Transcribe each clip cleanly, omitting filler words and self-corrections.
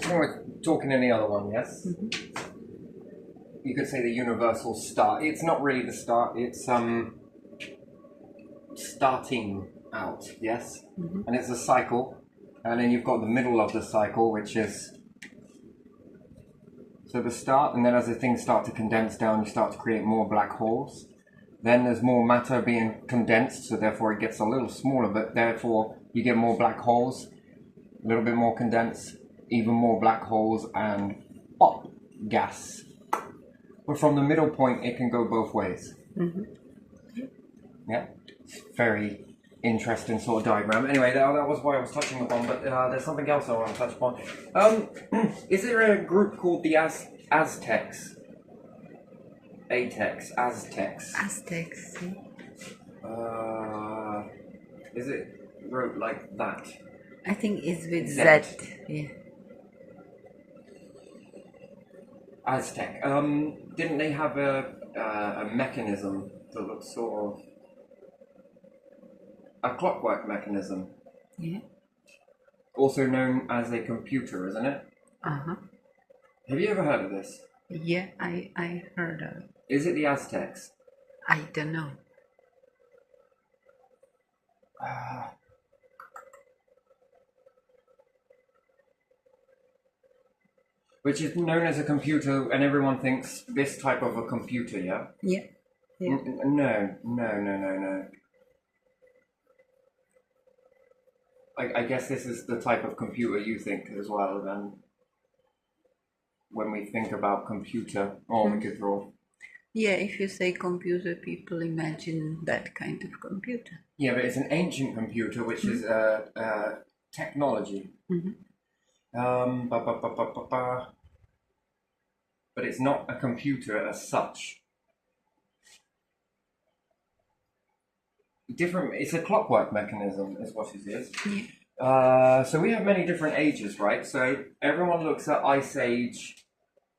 We're talking in the other one, yes? You could say the universal start. It's not really the start, it's starting out, yes? And it's a cycle. And then you've got the middle of the cycle, which is so the start, and then as the things start to condense down, you start to create more black holes. Then there's more matter being condensed, so therefore it gets a little smaller, but therefore you get more black holes, a little bit more condensed, even more black holes, and pop, gas. But from the middle point, it can go both ways. Yeah, very interesting sort of diagram. Anyway, that was what I was touching upon, but there's something else I want to touch upon. Is there a group called the Aztecs? Aztecs. Aztecs. Is it wrote like that? I think it's with Z. Yeah. Aztec. Didn't they have a mechanism that looks sort of a clockwork mechanism? Yeah. Also known as a computer, isn't it? Uh-huh. Have you ever heard of this? Yeah, I heard of it. Is it the Aztecs? I don't know. Which is known as a computer, and everyone thinks this type of a computer, yeah? Yeah. Yeah. No. I guess this is the type of computer you think as well, then. When we think about computer, or we could draw. Yeah, if you say computer, people imagine that kind of computer. Yeah, but it's an ancient computer, which is technology. But it's not a computer as such. It's a clockwork mechanism, is what it is. Yeah. So we have many different ages, right? So everyone looks at Ice Age,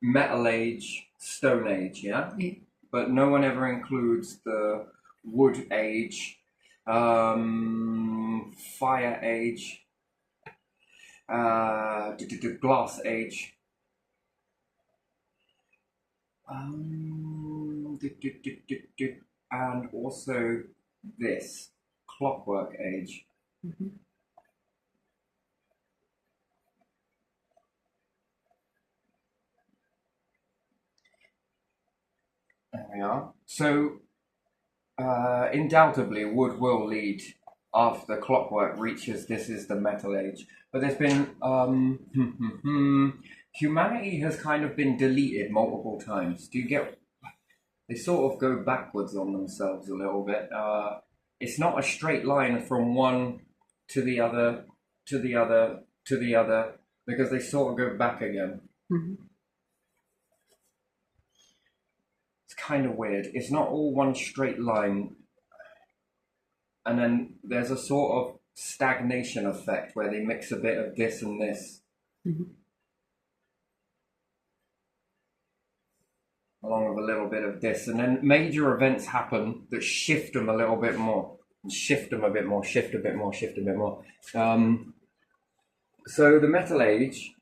Metal Age, Stone Age, yeah? Yeah. But no one ever includes the Wood Age, Fire Age, Glass Age, and also this Clockwork Age. There we are. So, undoubtedly, wood will lead after the clockwork reaches this is the Metal Age. But there's been humanity has kind of been deleted multiple times. Do you get? They sort of go backwards on themselves a little bit. It's not a straight line from one to the other, to the other, to the other, because they sort of go back again. It's kind of weird. It's not all one straight line. And then there's a sort of stagnation effect where they mix a bit of this and this. Along with a little bit of this, and then major events happen that shift them a little bit more, and shift them a bit more, shift a bit more, shift a bit more. So the Metal Age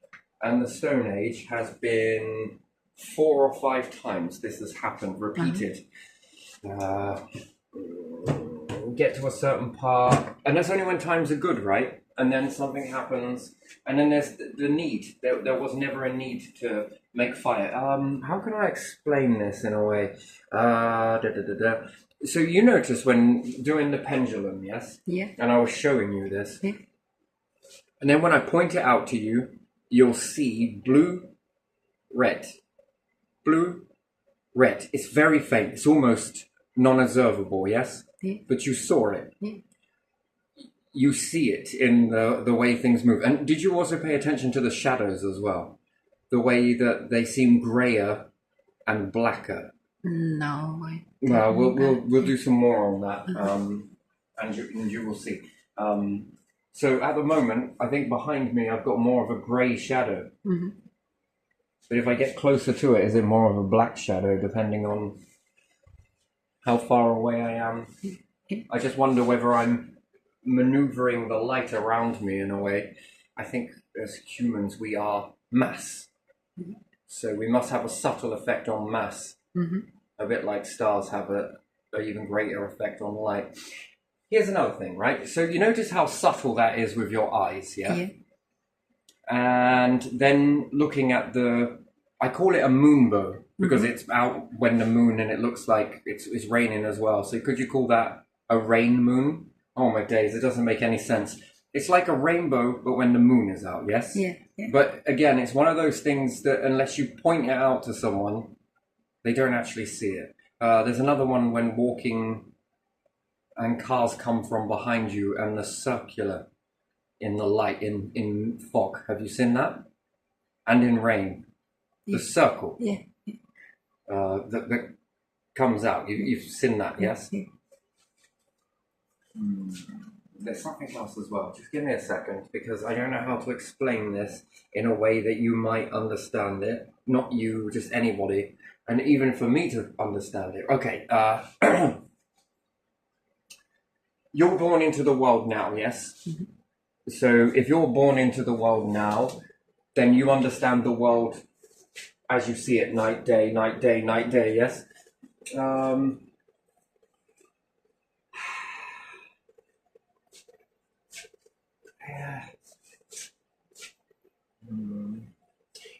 and the Stone Age has been 4 or 5 times this has happened, repeated. Get to a certain part, and that's only when times are good, right? And then something happens, and then there's the need. There was never a need to make fire. How can I explain this in a way? So you notice when doing the pendulum, yes? Yeah. And I was showing you this. Yeah. And then when I point it out to you, you'll see blue, red. Blue, red. It's very faint. It's almost non-observable, yes? Yeah. But you saw it. Yeah. You see it in the way things move. And did you also pay attention to the shadows as well? The way that they seem grayer and blacker. No. Well, we'll do some more on that, and you will see. So at the moment, I think behind me I've got more of a grey shadow. But if I get closer to it, is it more of a black shadow, depending on how far away I am? I just wonder whether I'm maneuvering the light around me in a way. I think as humans, we are mass. So we must have a subtle effect on mass. A bit like stars have an even greater effect on light. Here's another thing, right? So you notice how subtle that is with your eyes, yeah? Yeah. And then looking at I call it a moonbow because it's out when the moon and it looks like it's raining as well. So could you call that a rain moon? Oh my days, it doesn't make any sense. It's like a rainbow, but when the moon is out, yes? Yeah. Yeah. But again, it's one of those things that unless you point it out to someone, they don't actually see it. There's another one when walking and cars come from behind you and the circular in the light, in fog. Have you seen that? And in rain. The circle Yeah. that comes out. You've seen that, yes? Yeah. There's something else as well. Just give me a second because I don't know how to explain this in a way that you might understand it. Not you, just anybody. And even for me to understand it. Okay. You're born into the world now, yes? So if you're born into the world now, then you understand the world as you see it, night, day, night, day, night, day, yes?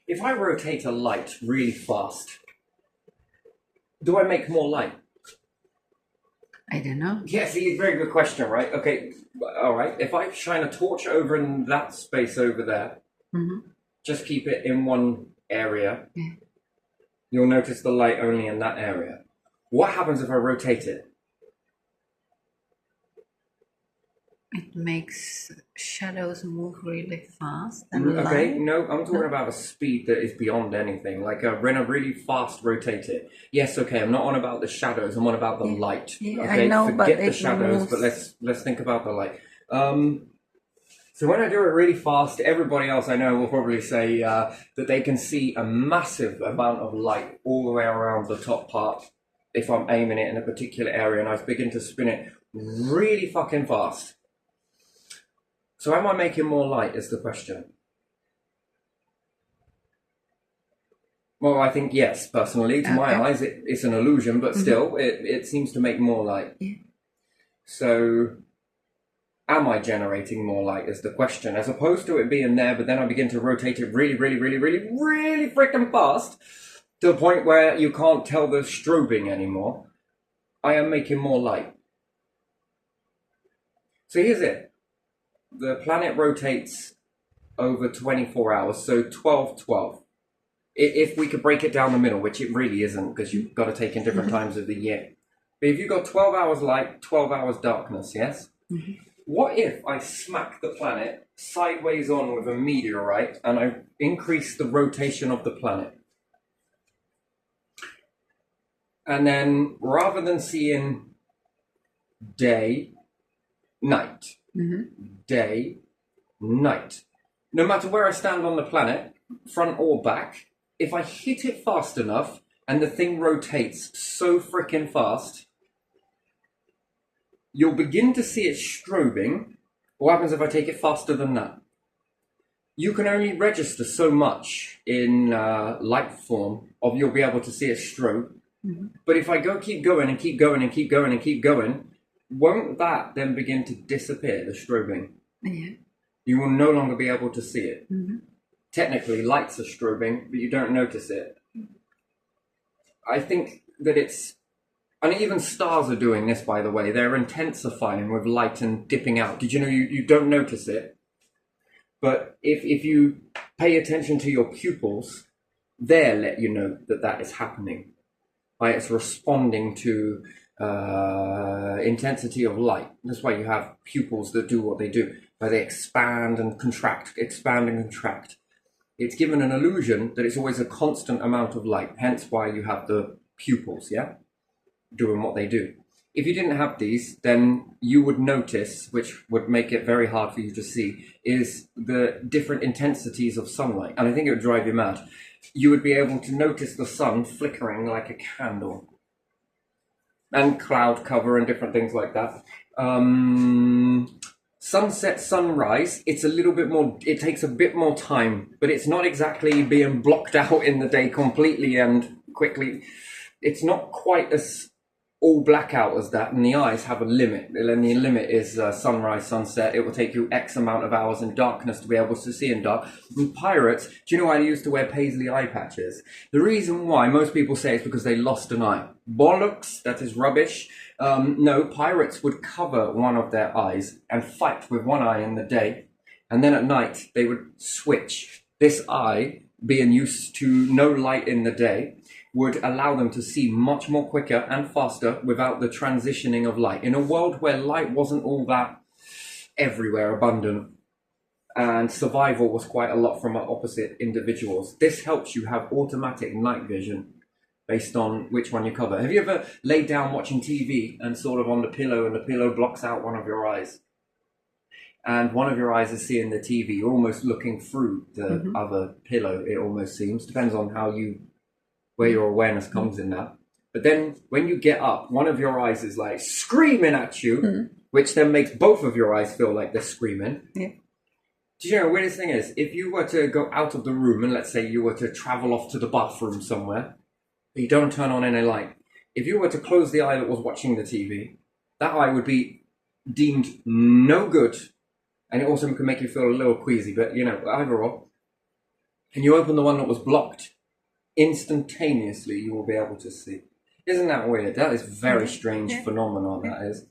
If I rotate a light really fast, do I make more light? I don't know. Yeah, see, very good question, right? Okay, all right. If I shine a torch over in that space over there, just keep it in one area, you'll notice the light only in that area. What happens if I rotate it? It makes shadows move really fast and Okay, light. no, I'm talking about a speed that is beyond anything. Like when I really fast rotate it. Yes, okay, I'm not on about the shadows. I'm on about the light. Yeah, okay, I know, forget but the it shadows, moves. but let's think about the light. So when I do it really fast, everybody else I know will probably say that they can see a massive amount of light all the way around the top part if I'm aiming it in a particular area and I begin to spin it really fucking fast. So am I making more light is the question. Well, I think yes, personally. To my eyes, it's an illusion, but still, it seems to make more light. Yeah. So am I generating more light is the question, as opposed to it being there, but then I begin to rotate it really, really, really, really, really freaking fast to the point where you can't tell the strobing anymore. I am making more light. So here's it. The planet rotates over 24 hours, so 12-12. If we could break it down the middle, which it really isn't, because you've got to take in different times of the year. But if you've got 12 hours light, 12 hours darkness, yes? What if I smack the planet sideways on with a meteorite and I increase the rotation of the planet? And then rather than seeing day, night, day, night, no matter where I stand on the planet, front or back, if I hit it fast enough and the thing rotates so freaking fast, you'll begin to see it strobing. What happens if I take it faster than that? You can only register so much in light form of you'll be able to see it strobe. But if I keep going and keep going and keep going and keep going, won't that then begin to disappear, the strobing? Yeah. You will no longer be able to see it. Technically, lights are strobing, but you don't notice it. I think that and even stars are doing this, by the way. They're intensifying with light and dipping out. Did you know you don't notice it? But if you pay attention to your pupils, they'll let you know that is happening. It's responding to intensity of light. That's why you have pupils that do what they do, where they expand and contract, expand and contract. It's given an illusion that it's always a constant amount of light, hence why you have the pupils, yeah? Doing what they do. If you didn't have these, then you would notice, which would make it very hard for you to see, is the different intensities of sunlight. And I think it would drive you mad. You would be able to notice the sun flickering like a candle. And cloud cover and different things like that. Sunset, sunrise, it's a little bit more, it takes a bit more time, but it's not exactly being blocked out in the day completely and quickly. It's not quite as all blackout as that, and the eyes have a limit, and the limit is sunrise, sunset. It will take you X amount of hours in darkness to be able to see in dark. And pirates, do you know why they used to wear paisley eye patches? The reason why most people say it's because they lost an eye. Bollocks, that is rubbish. No, pirates would cover one of their eyes and fight with one eye in the day, and then at night they would switch. This eye, being used to no light in the day, would allow them to see much more quicker and faster without the transitioning of light. In a world where light wasn't all that everywhere abundant, and survival was quite a lot from opposite individuals, this helps you have automatic night vision based on which one you cover. Have you ever laid down watching TV and sort of on the pillow, and the pillow blocks out one of your eyes? And one of your eyes is seeing the TV, you're almost looking through the other pillow, it almost seems. Depends on where your awareness comes in that. But then when you get up, one of your eyes is like screaming at you, which then makes both of your eyes feel like they're screaming. Yeah. Do you know, the weirdest thing is, if you were to go out of the room and let's say you were to travel off to the bathroom somewhere, but you don't turn on any light, if you were to close the eye that was watching the TV, that eye would be deemed no good, and it also can make you feel a little queasy, but you know, either or. And you open the one that was blocked, instantaneously you will be able to see. Isn't that weird? That is very strange phenomenon, that is.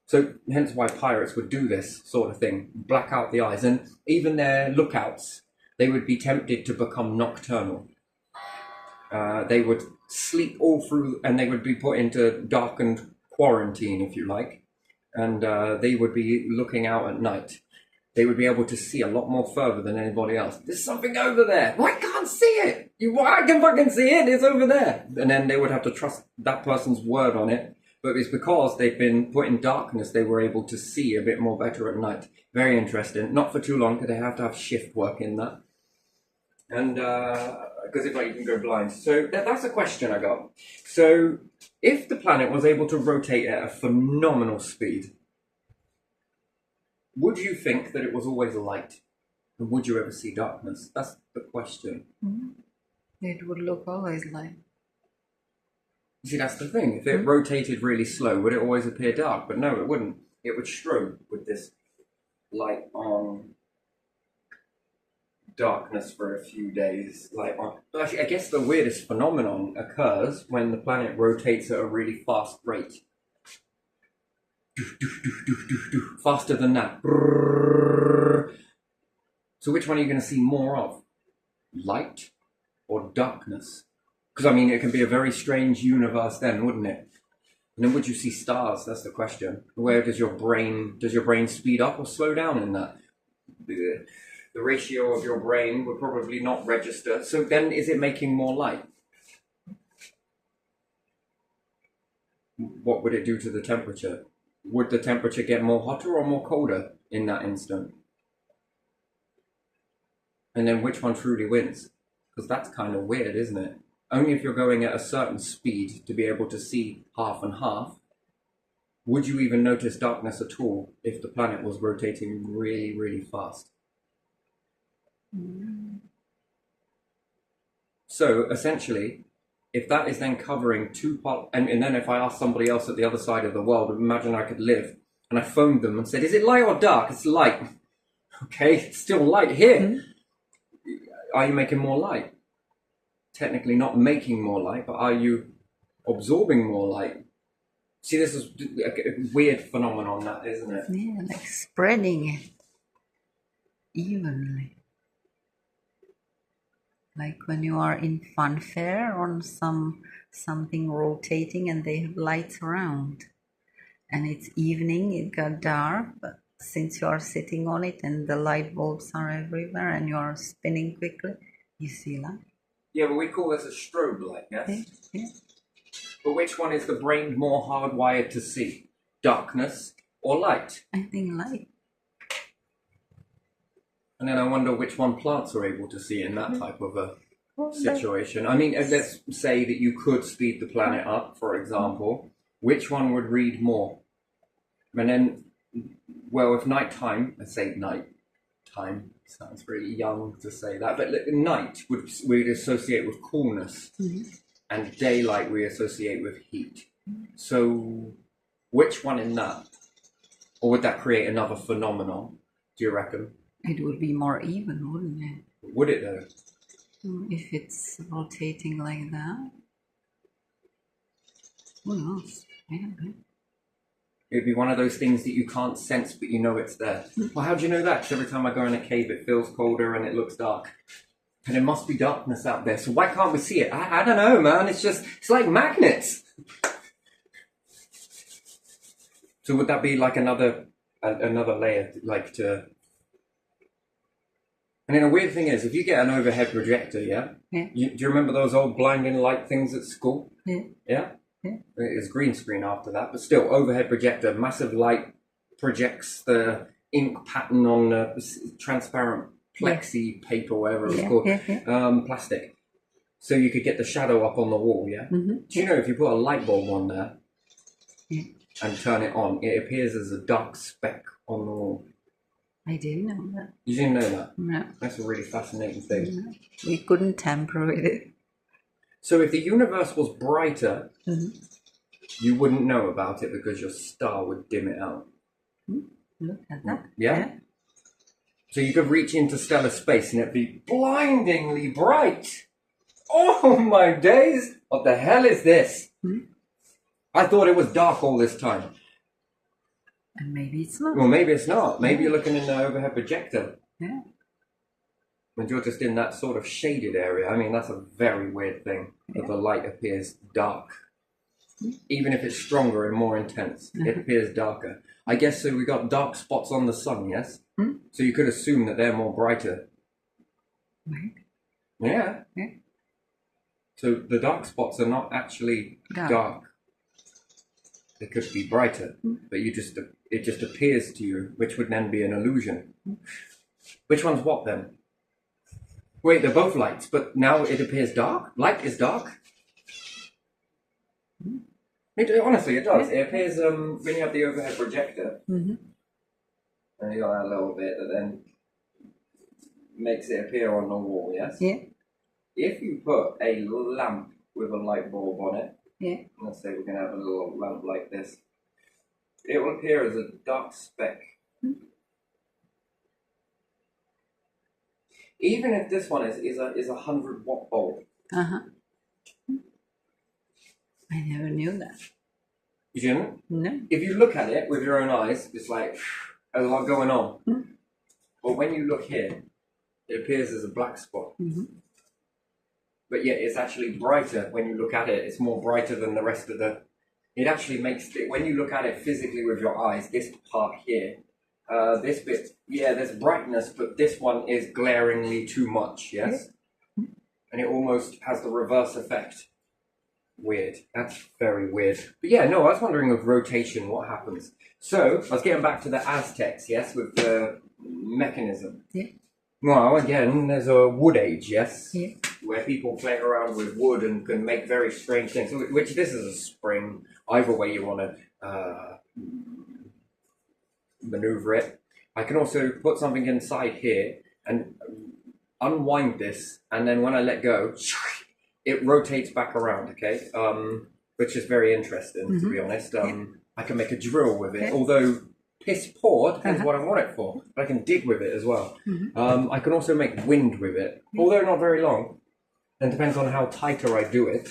So hence why pirates would do this sort of thing, black out the eyes, and even their lookouts, they would be tempted to become nocturnal. They would sleep all through, and they would be put into darkened quarantine, if you like, and they would be looking out at night. They would be able to see a lot more further than anybody else. There's something over there. Well, I can't see it. I can fucking see it. It's over there. And then they would have to trust that person's word on it. But it's because they've been put in darkness, they were able to see a bit more better at night. Very interesting. Not for too long, because they have to have shift work in that. And because if not, you can go blind. So that's a question I got. So if the planet was able to rotate at a phenomenal speed, would you think that it was always light? And would you ever see darkness? That's the question. It would look always like. You see, that's the thing. If it rotated really slow, would it always appear dark? But no, it wouldn't. It would strobe with this light on darkness for a few days. Actually, I guess the weirdest phenomenon occurs when the planet rotates at a really fast rate. Faster than that. So which one are you going to see more of? Light or darkness? Because I mean, it can be a very strange universe then, wouldn't it? And then would you see stars? That's the question. Where does your brain speed up or slow down in that? The ratio of your brain would probably not register. So then is it making more light? What would it do to the temperature? Would the temperature get more hotter or more colder in that instant? And then which one truly wins? Because that's kind of weird, isn't it? Only if you're going at a certain speed to be able to see half and half, would you even notice darkness at all if the planet was rotating really, really fast? So essentially, if that is then covering two parts, and then if I ask somebody else at the other side of the world, imagine I could live, and I phoned them and said, is it light or dark? It's light. Okay, it's still light here. Are you making more light? Technically not making more light, but are you absorbing more light? See, this is a weird phenomenon, that, isn't it? Yeah, like spreading it evenly. Like when you are in funfair on something rotating and they have lights around. And it's evening, it got dark, but since you are sitting on it and the light bulbs are everywhere and you are spinning quickly, you see light. Yeah, but we call this a strobe light, yes? Yeah. But which one is the brain more hardwired to see? Darkness or light? I think light. And then I wonder which one plants are able to see in that type of a situation. I mean, let's say that you could speed the planet up, for example. Which one would read more? And then well, if nighttime, let's say night time, sounds really young to say that, but night we'd associate with coolness, and daylight we associate with heat. So, which one in that? Or would that create another phenomenon, do you reckon? It would be more even, wouldn't it? Would it though? If it's rotating like that. Who knows? I don't know. It'd be one of those things that you can't sense, but you know it's there. Well, how do you know that? Because every time I go in a cave, it feels colder and it looks dark. And there must be darkness out there, so why can't we see it? I don't know, man. It's like magnets. So would that be like another layer, like to... And then a weird thing is, if you get an overhead projector, do you remember those old blinding light things at school? Yeah? It was green screen after that, but still, overhead projector, massive light projects the ink pattern on transparent plexi paper, whatever it was called, plastic. So you could get the shadow up on the wall, Do you know if you put a light bulb on there and turn it on, it appears as a dark speck on the wall? I didn't know that. You didn't know that? No. That's a really fascinating thing. No. We couldn't tamper with it. So if the universe was brighter, you wouldn't know about it because your star would dim it out. Look at that. Yeah? So you could reach interstellar space and it'd be blindingly bright. Oh my days! What the hell is this? I thought it was dark all this time. And maybe it's not. Well, maybe it's not. Maybe you're looking in the overhead projector. Yeah. And you're just in that sort of shaded area. I mean, that's a very weird thing, that the light appears dark. Even if it's stronger and more intense, it appears darker. I guess so we got dark spots on the sun, yes? So you could assume that they're more brighter. Right. Yeah. So the dark spots are not actually dark. They could be brighter, but it just appears to you, which would then be an illusion. Which one's what then? Wait, they're both lights, but now it appears dark? Light is dark? Honestly, it does. It appears when you have the overhead projector, and you got that little bit that then makes it appear on the wall, yes? Yeah. If you put a lamp with a light bulb on it, Yeah. let's say we're going to have a little lamp like this, it will appear as a dark speck. Even if this one is a 100-watt bulb. I never knew that. You didn't? No. If you look at it with your own eyes, it's like, there's a lot going on. But when you look here, it appears as a black spot. But yet it's actually brighter when you look at it. It's more brighter than the rest of the... It actually makes it, when you look at it physically with your eyes, this part here, this bit, there's brightness, but this one is glaringly too much, yes? And it almost has the reverse effect. Weird. That's very weird. But yeah, no, I was wondering with rotation, what happens. So, I was getting back to the Aztecs, yes, with the mechanism. Well, again, there's a wood age, yes? Where people play around with wood and can make very strange things, which this is a spring. Either way you want to maneuver it. I can also put something inside here and unwind this, and then when I let go, it rotates back around, okay? Which is very interesting, to be honest. I can make a drill with it, although piss poor, depends what I want it for. But I can dig with it as well. I can also make wind with it, although not very long. And depends on how tighter I do it.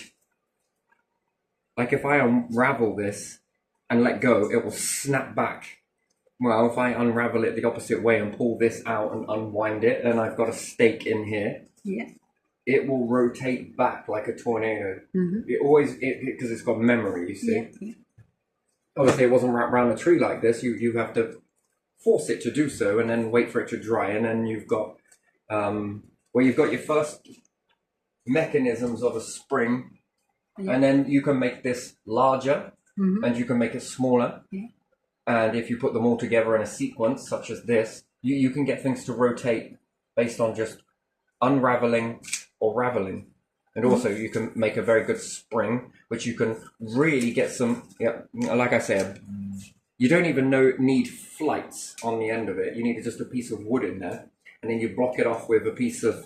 Like if I unravel this and let go, it will snap back. Well, if I unravel it the opposite way and pull this out and unwind it, then I've got a stake in here. It will rotate back like a tornado. It always, because it's got memory, you see. Obviously, it wasn't wrapped around a tree like this. You have to force it to do so and then wait for it to dry. And then you've got, you've got your first mechanisms of a spring. And then you can make this larger and you can make it smaller. And if you put them all together in a sequence, such as this, you can get things to rotate based on just unraveling or raveling. And also you can make a very good spring, which you can really get some, like I say, You don't even need flights on the end of it. You need just a piece of wood in there, and then you block it off with a piece of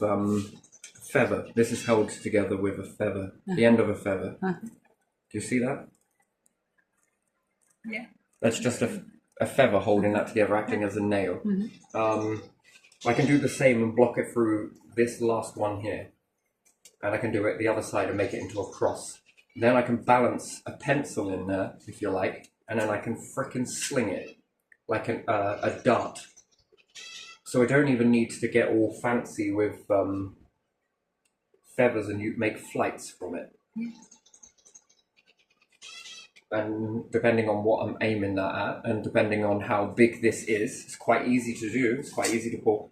feather. This is held together with a feather, the end of a feather. Do you see that? Yeah. That's just a feather holding that together, acting as a nail. I can do the same and block it through this last one here. And I can do it the other side and make it into a cross. Then I can balance a pencil in there, if you like, and then I can frickin' sling it like a dart. So I don't even need to get all fancy with feathers and you make flights from it. And depending on what I'm aiming that at, and depending on how big this is, it's quite easy to do, it's quite easy to pull.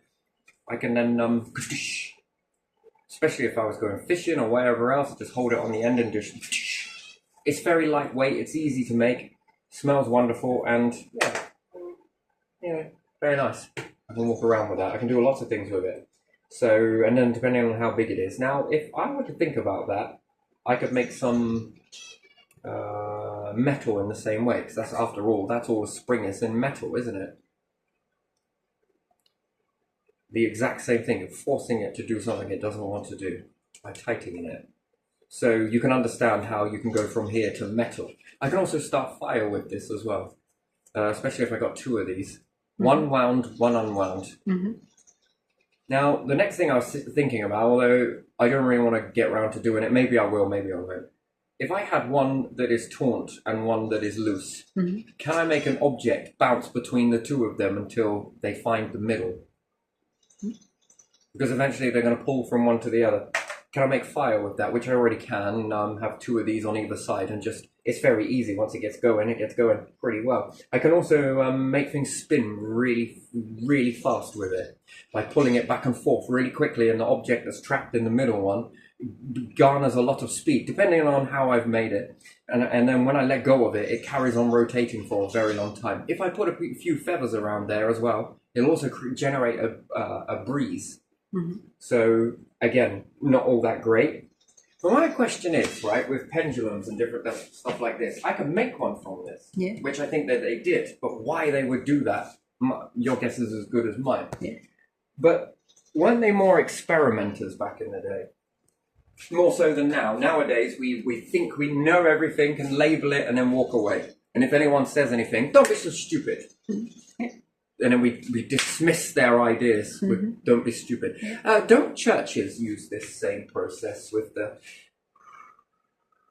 I can then, especially if I was going fishing or wherever else, just hold it on the end and just, it's very lightweight, it's easy to make, smells wonderful, and yeah, very nice. I can walk around with that, I can do lots of things with it. So, and then depending on how big it is. Now, if I were to think about that, I could make some metal in the same way, because that's, after all, that's all the spring is in metal, isn't it? The exact same thing of forcing it to do something it doesn't want to do by tightening it. So you can understand how you can go from here to metal. I can also start fire with this as well, especially if I got two of these. One wound, one unwound. Now, the next thing I was thinking about, although I don't really want to get around to doing it, maybe I will, maybe I won't. If I had one that is taut and one that is loose, can I make an object bounce between the two of them until they find the middle? Because eventually they're going to pull from one to the other. Can I make fire with that, which I already can, have two of these on either side, and just, it's very easy. Once it gets going pretty well. I can also make things spin really, really fast with it, by pulling it back and forth really quickly, and the object that's trapped in the middle one garners a lot of speed, depending on how I've made it. And then when I let go of it, it carries on rotating for a very long time. If I put a few feathers around there as well, it'll also generate a breeze. So again, not all that great. But my question is, right, with pendulums and different stuff like this, I could make one from this, which I think that they did. But why they would do that, your guess is as good as mine. But weren't they more experimenters back in the day? More so than now. Nowadays, we think we know everything, can label it, and then walk away. And if anyone says anything, don't be so stupid. And then we dismiss their ideas with don't be stupid. Don't churches use this same process with the...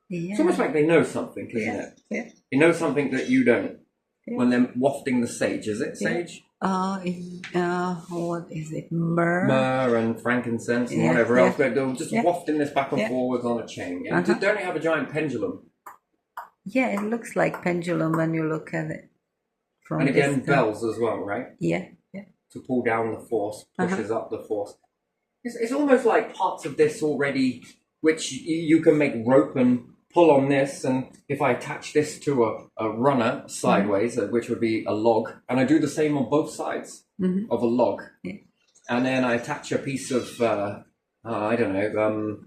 It's almost like they know something, isn't it? They know something that you don't. When they're wafting the sage, is it sage? What is it? Myrrh and frankincense and whatever else. They'll just wafting this back and forwards on a chain. And don't they have a giant pendulum? Yeah, it looks like pendulum when you look at it. And again, bells as well, right? Yeah. To pull down the force, pushes up the force. It's almost like parts of this already, which you can make rope and pull on this, and if I attach this to a runner sideways, which would be a log, and I do the same on both sides of a log, and then I attach a piece of, I don't know,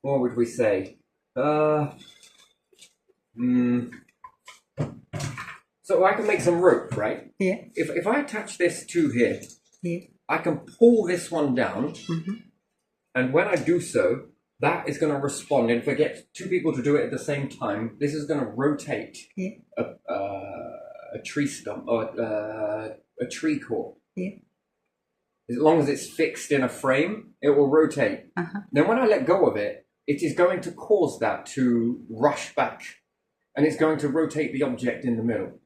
what would we say? So I can make some rope, right? Yeah. If I attach this to here, I can pull this one down, and when I do so, that is going to respond. And if I get two people to do it at the same time, this is going to rotate a tree stump or a tree core. As long as it's fixed in a frame, it will rotate. Then when I let go of it, it is going to cause that to rush back, and it's going to rotate the object in the middle.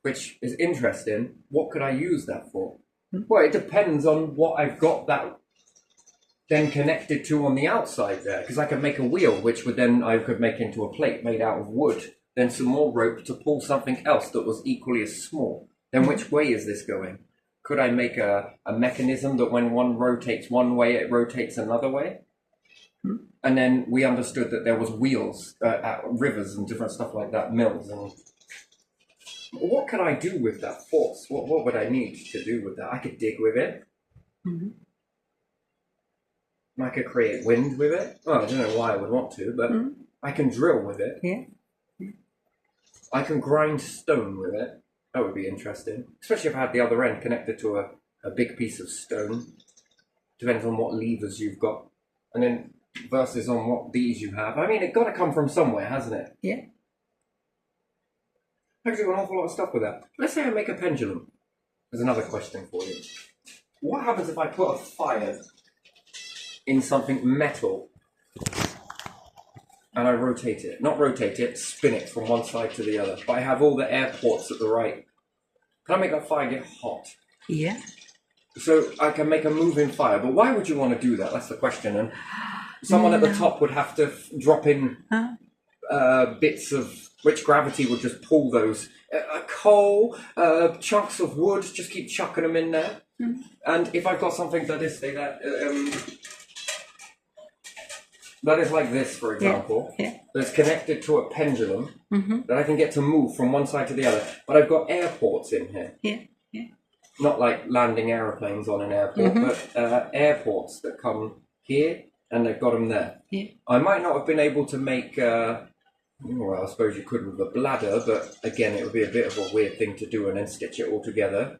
Which is interesting. What could I use that for? Well, it depends on what I've got that then connected to on the outside there, because I could make a wheel, which would then I could make into a plate made out of wood, then some more rope to pull something else that was equally as small. Then which way is this going? Could I make a mechanism that when one rotates one way, it rotates another way? And then we understood that there was wheels at rivers and different stuff like that, mills. And what could I do with that force? What would I need to do with that? I could dig with it. I could create wind with it. Well, I don't know why I would want to, but I can drill with it. I can grind stone with it. That would be interesting. Especially if I had the other end connected to a big piece of stone. Depends on what levers you've got. And then versus on what these you have. I mean, it's got to come from somewhere, hasn't it? Yeah. I can do an awful lot of stuff with that. Let's say I make a pendulum. There's another question for you. What happens if I put a fire in something metal and I rotate it? Not rotate it, spin it from one side to the other. But I have all the air ports at the right. Can I make that fire get hot? Yeah. So I can make a moving fire. But why would you want to do that? That's the question. And someone at the top would have to drop in bits of which gravity would just pull those. Coal, chunks of wood, just keep chucking them in there. And if I've got something that is, say that is like this, for example, that's connected to a pendulum that I can get to move from one side to the other. But I've got airports in here. Not like landing aeroplanes on an airport, but airports that come here and they've got them there. I might not have been able to make, well, I suppose you could with a bladder, but again, it would be a bit of a weird thing to do and then stitch it all together.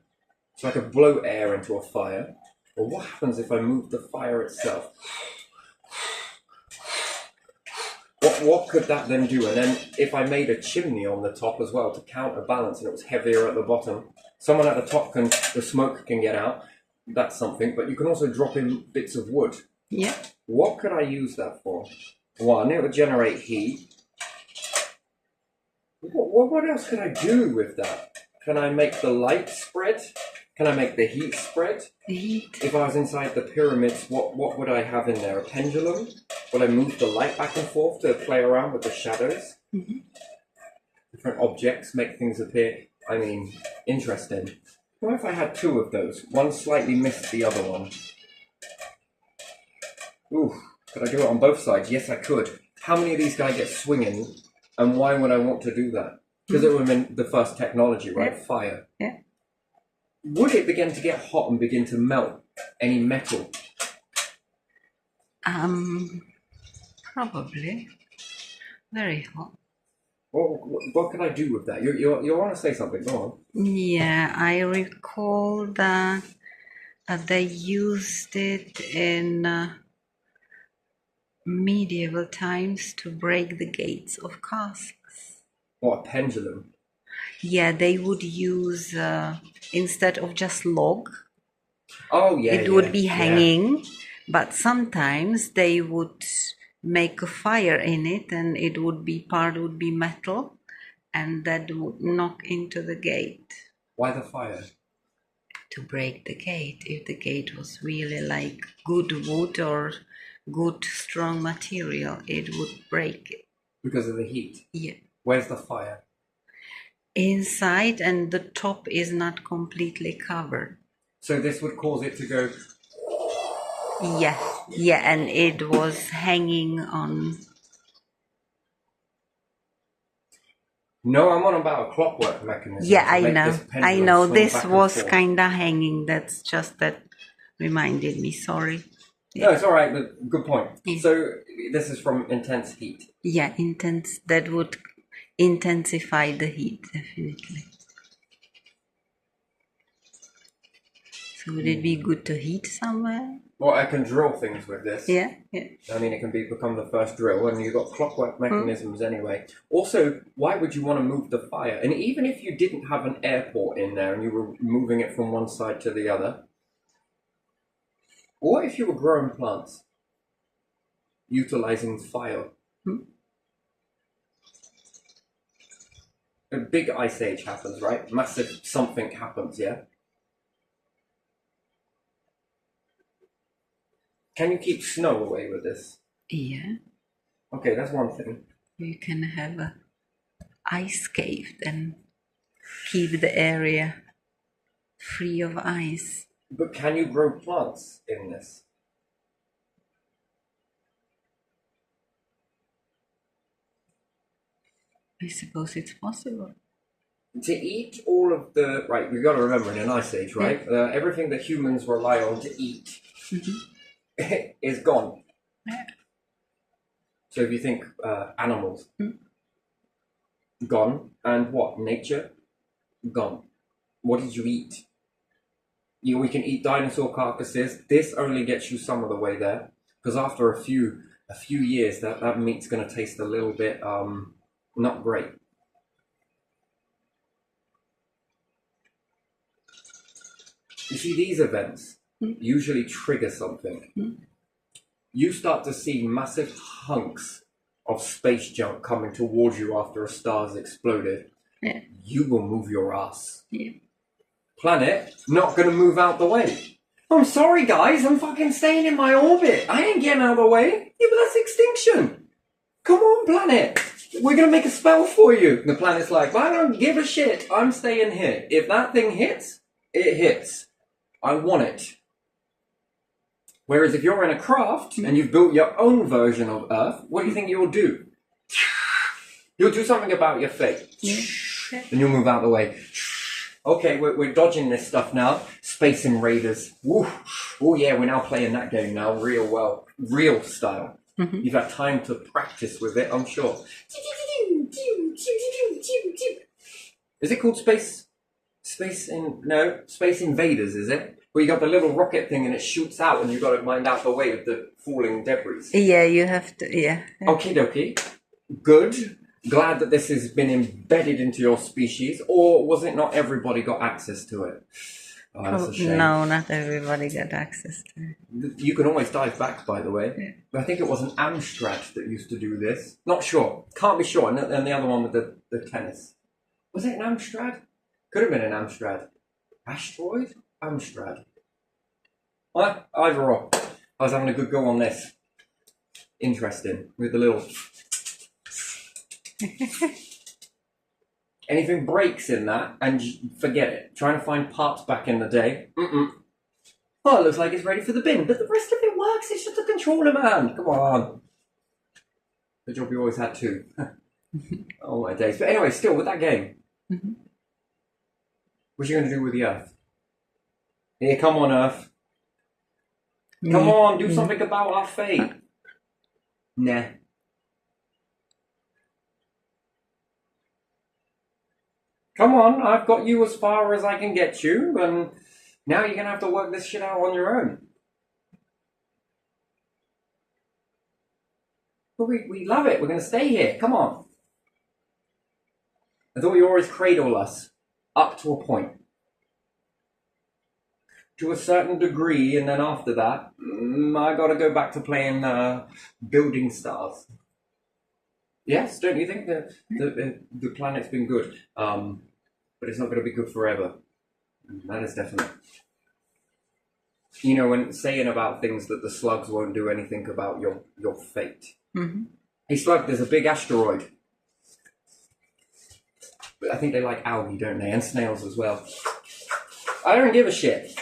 So I could blow air into a fire. Well, what happens if I move the fire itself? What could that then do? And then if I made a chimney on the top as well to counterbalance and it was heavier at the bottom, someone at the top the smoke can get out. That's something. But you can also drop in bits of wood. Yeah. What could I use that for? One, it would generate heat. What else can I do with that? Can I make the light spread? Can I make the heat spread? Heat. If I was inside the pyramids, what would I have in there? A pendulum? Would I move the light back and forth to play around with the shadows? Different objects make things appear. I mean, interesting. What if I had two of those? One slightly missed the other one. Ooh, could I do it on both sides? Yes, I could. How many of these guys get swinging? And why would I want to do that? Because it would have been the first technology, right? Fire. Yeah. Would it begin to get hot and begin to melt any metal? Probably. Very hot. What could I do with that? You want to say something? Go on. Yeah, I recall that they used it in medieval times to break the gates of castles. What, a pendulum? Yeah, they would use, instead of just log, it would be hanging, but sometimes they would make a fire in it and part would be metal and that would knock into the gate. Why the fire? To break the gate. If the gate was really like good wood or good strong material, it would break it. Because of the heat? Yeah. Where's the fire? Inside, and the top is not completely covered. So this would cause it to go... Yeah, and it was hanging on... No, I'm on about a clockwork mechanism. Yeah, I know. This was kind of hanging. That's just that reminded me. Sorry. Yeah. No, it's all right, but good point. Yeah. So this is from intense heat. Yeah, intense. That would intensify the heat, definitely. So would it be good to heat somewhere? Well, I can drill things with this. Yeah. I mean, it can become the first drill, and you've got clockwork mechanisms anyway. Also, why would you want to move the fire? And even if you didn't have an airport in there and you were moving it from one side to the other, what if you were growing plants, utilizing fire? A big ice age happens, right? Massive something happens, yeah? Can you keep snow away with this? Yeah. Okay, that's one thing. You can have a ice cave and keep the area free of ice. But can you grow plants in this? I suppose it's possible. To eat all of the... Right, you've got to remember, in an ice age, right? Everything that humans rely on to eat is gone. Yeah. So if you think animals, Gone. And what? Nature? Gone. What did you eat? We can eat dinosaur carcasses. This only gets you some of the way there, because after a few years, that meat's going to taste a little bit not great. You see, these events usually trigger something. You start to see massive hunks of space junk coming towards you after a star's exploded. Yeah. You will move your ass. Yeah. Planet, not gonna move out the way. I'm sorry, guys, I'm fucking staying in my orbit. I ain't getting out of the way. Yeah, but that's extinction. Come on, planet. We're gonna make a spell for you. The planet's like, I don't give a shit. I'm staying here. If that thing hits, it hits. I want it. Whereas if you're in a craft and you've built your own version of Earth, what do you think you'll do? You'll do something about your fate. Yeah. And you'll move out of the way. Okay, we're dodging this stuff now. Space Invaders. Oh yeah, we're now playing that game now real well. Real style. You've had time to practice with it, I'm sure. Is it called Space Invaders, is it? Where you got the little rocket thing and it shoots out and you've got to mind out the way of the falling debris. Yeah, you have to, yeah. Okie dokie. Good. Glad that this has been embedded into your species, or was it not everybody got access to it? Oh, that's a shame. No, not everybody got access to it. You can always dive back, by the way. Yeah. I think it was an Amstrad that used to do this. Not sure. Can't be sure. And the other one with the tennis. Was it an Amstrad? Could have been an Amstrad. Asteroid? Amstrad. Well, either or. I was having a good go on this. Interesting. With the little... Anything breaks in that, and forget it. Trying to find parts back in the day. Oh, it looks like it's ready for the bin, but the rest of it works. It's just a controller, man. Come on. The job you always had too. Oh my days. But anyway, still with that game. What are you going to do with the Earth? Here, come on, Earth. Come on, do something about our fate. Nah. Come on, I've got you as far as I can get you, and now you're going to have to work this shit out on your own. But we love it. We're going to stay here. Come on. I thought you always cradle us up to a point. To a certain degree, and then after that, I got to go back to playing building stars. Yes, don't you think the planet's been good? But it's not going to be good forever. That is definite. You know, when saying about things that the slugs won't do anything about your fate. Hey, slug, there's a big asteroid. But I think they like algae, don't they? And snails as well. I don't give a shit.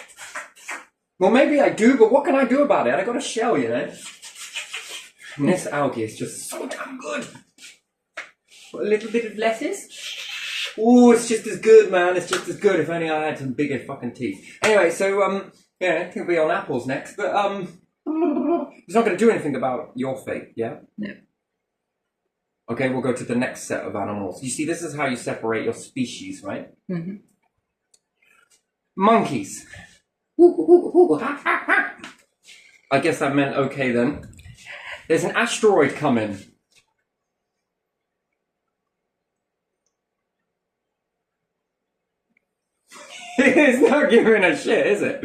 Well, maybe I do, but what can I do about it? I got a shell, you know? And this algae is just so damn good. A little bit of lettuce. Oh, it's just as good, man. It's just as good. If only I had some bigger fucking teeth. Anyway, so, yeah, I think we'll be on apples next. But, it's not going to do anything about your fate, yeah? No. Okay, we'll go to the next set of animals. You see, this is how you separate your species, right? Monkeys. I guess that meant okay then. There's an asteroid coming. It's not giving a shit, is it?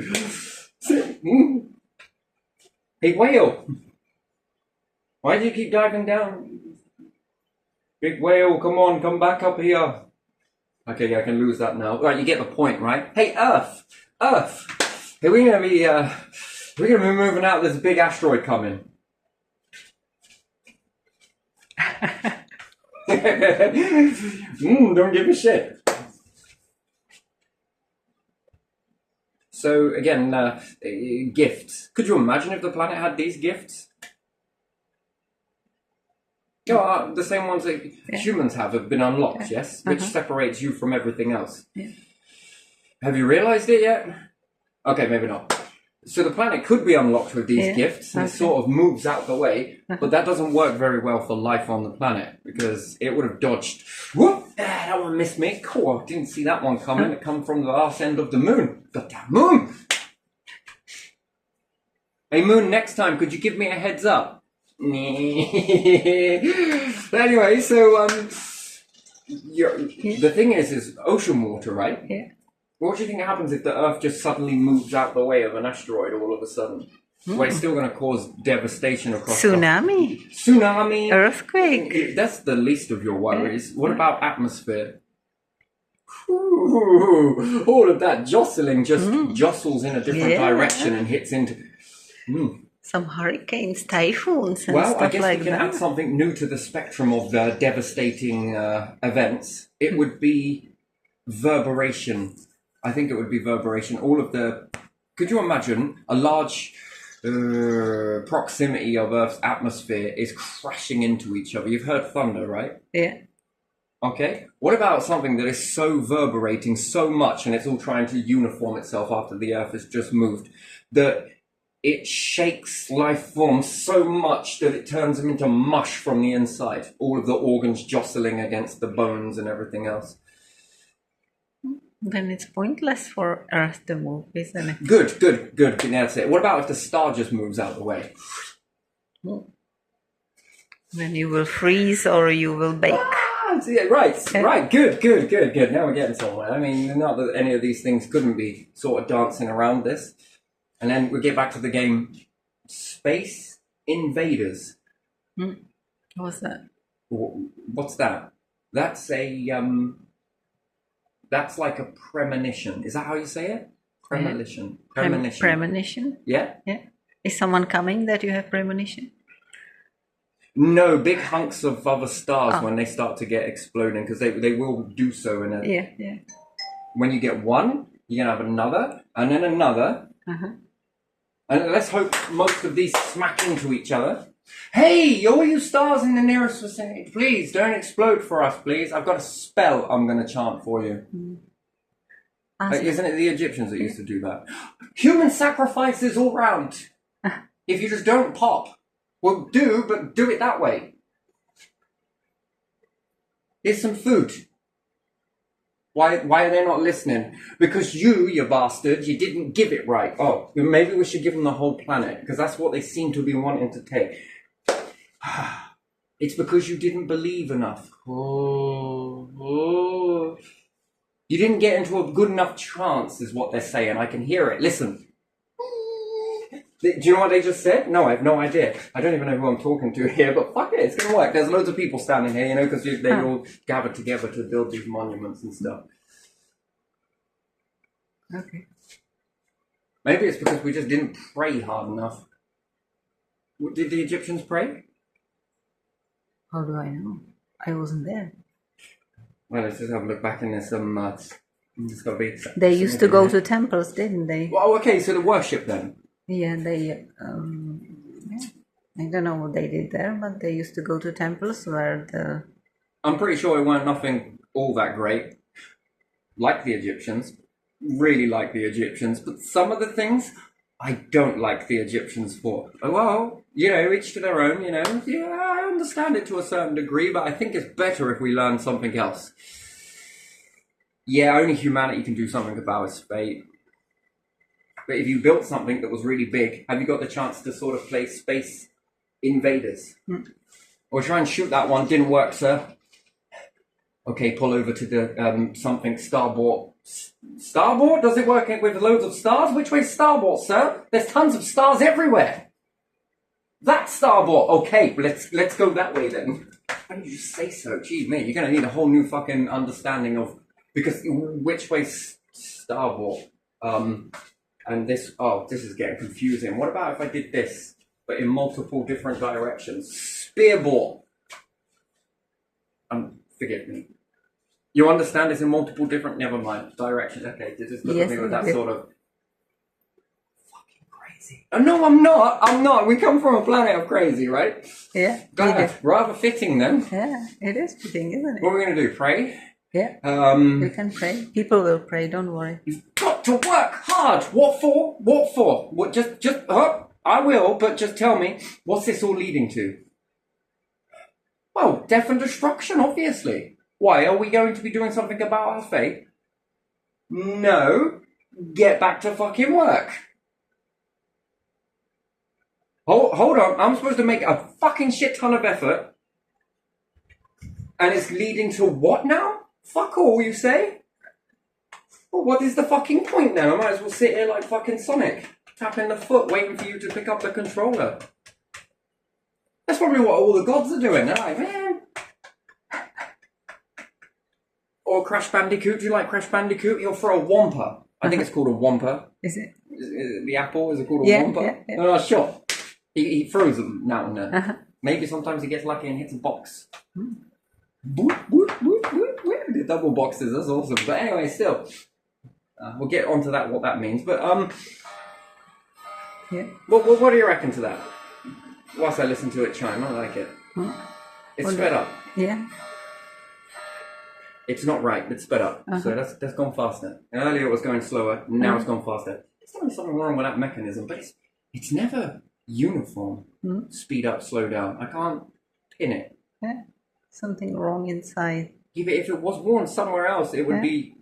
Hey, whale. Why do you keep diving down? Big whale, come on, come back up here. Okay, I can lose that now. Right, you get the point, right? Hey, Earth. Hey, we're gonna be moving out. There's a big asteroid coming. Don't give a shit. So again, gifts. Could you imagine if the planet had these gifts? The same ones that humans have been unlocked, yes? Which separates you from everything else. Yeah. Have you realized it yet? Okay, maybe not. So the planet could be unlocked with these Yeah, gifts, and it okay. sort of moves out the way, but that doesn't work very well for life on the planet, because it would have dodged. Whoop! Ah, that one missed me. Cool, didn't see that one coming. It come from the arse end of the moon. Goddamn moon! Hey moon, next time, could you give me a heads up? Anyway, so, the thing is ocean water, right? Yeah. What do you think happens if the Earth just suddenly moves out the way of an asteroid all of a sudden? Well, it's still going to cause devastation across Tsunami, tsunami, earthquake. That's the least of your worries. What about atmosphere? Ooh, all of that jostling just jostles in a different direction and hits into. Some hurricanes, typhoons, and Well, stuff I guess like we can add that. something new to the spectrum of the devastating events. It would be verberation. I think it would be verberation. All of the. Could you imagine a large proximity of Earth's atmosphere is crashing into each other? You've heard thunder, right? Yeah. Okay. What about something that is so reverberating so much, and it's all trying to uniform itself after the Earth has just moved, that it shakes life forms so much that it turns them into mush from the inside. All of the organs jostling against the bones and everything else. Then it's pointless for Earth to move, isn't it? Good. That's it. What about if the star just moves out of the way? Then you will freeze or you will bake. Yeah, right. Good. Now we're getting somewhere. I mean, not that any of these things couldn't be sort of dancing around this. And then we get back to the game. Space Invaders. What's that? What's that? That's that's like a premonition. Is that how you say it? Premonition. Premonition? Yeah? Yeah. Is someone coming that you have premonition? No, big hunks of other stars when they start to get exploding, because they will do so in a. Yeah. When you get one, you're gonna have another, and then another. And let's hope most of these smack into each other. Hey, all you stars in the nearest vicinity, please don't explode for us, please. I've got a spell I'm going to chant for you. Isn't it the Egyptians that used to do that? Human sacrifices all round. If you just don't pop, well, but do it that way. Here's some food. Why are they not listening? Because you bastard, you didn't give it right. Oh, maybe we should give them the whole planet, because that's what they seem to be wanting to take. It's because you didn't believe enough. You didn't get into a good enough trance, is what they're saying. I can hear it. Listen. Do you know what they just said? No, I have no idea. I don't even know who I'm talking to here, but fuck it, it's going to work. There's loads of people standing here, because they all gathered together to build these monuments and stuff. Okay. Maybe it's because we just didn't pray hard enough. Did the Egyptians pray? How do I know? I wasn't there. Well, let's just have a look back in this. It's got to be. They used to go to temples, didn't they? Well, okay, so the worship then. Yeah, they. I don't know what they did there, but they used to go to temples where the. I'm pretty sure it weren't nothing all that great. Like the Egyptians. Really like the Egyptians. But some of the things I don't like the Egyptians for. Oh, well, each to their own, Yeah, I understand it to a certain degree, but I think it's better if we learn something else. Yeah, only humanity can do something about its fate. But if you built something that was really big, have you got the chance to sort of play Space Invaders? Or try and shoot that one? Didn't work, sir. Okay, pull over to the something starboard. Starboard? Does it work with loads of stars? Which way's starboard, sir? There's tons of stars everywhere. That's starboard. Okay, let's go that way then. Why did you say so? Gee, mate, you're gonna need a whole new fucking understanding of which way's starboard. And this is getting confusing. What about if I did this, but in multiple different directions? Spearboard. Forgive me. You understand it's in multiple different, never mind, directions. Okay, this is looking with that sort of fucking crazy. Oh, no, I'm not. We come from a planet of crazy, right? Yeah. God, rather fitting then. Yeah, it is fitting, isn't it? What are we going to do, pray? Yeah, Um, you can pray. People will pray. Don't worry. you've got to work hard. What for? What for? What? Just. I will, but just tell me, what's this all leading to? Well, death and destruction, obviously. Why? Are we going to be doing something about our fate? No. Get back to fucking work. Hold on. I'm supposed to make a fucking shit ton of effort. And it's leading to what now? Fuck all, you say? Well, what is the fucking point then? I might as well sit here like fucking Sonic, tapping the foot, waiting for you to pick up the controller. That's probably what all the gods are doing. They're like, man. Or Crash Bandicoot. Do you like Crash Bandicoot? He'll throw a Wampa. I think it's called a Wampa. Is it? The apple, is it called a Wampa? Yeah. Oh, sure. He throws them now and then. Maybe sometimes he gets lucky and hits a box. Boop, boop, boop, boop, boop. The double boxes, that's awesome. But anyway, still. We'll get onto that, what that means. But, Yeah. what do you reckon to that? Whilst I listen to it chime, I like it. It's sped up. Yeah. It's not right, it's sped up. So that's gone faster. Earlier it was going slower, now it's gone faster. There's definitely something wrong with that mechanism, but it's never uniform. Speed up, slow down. I can't pin it. Yeah. Something wrong inside. If it was worn somewhere else, it would be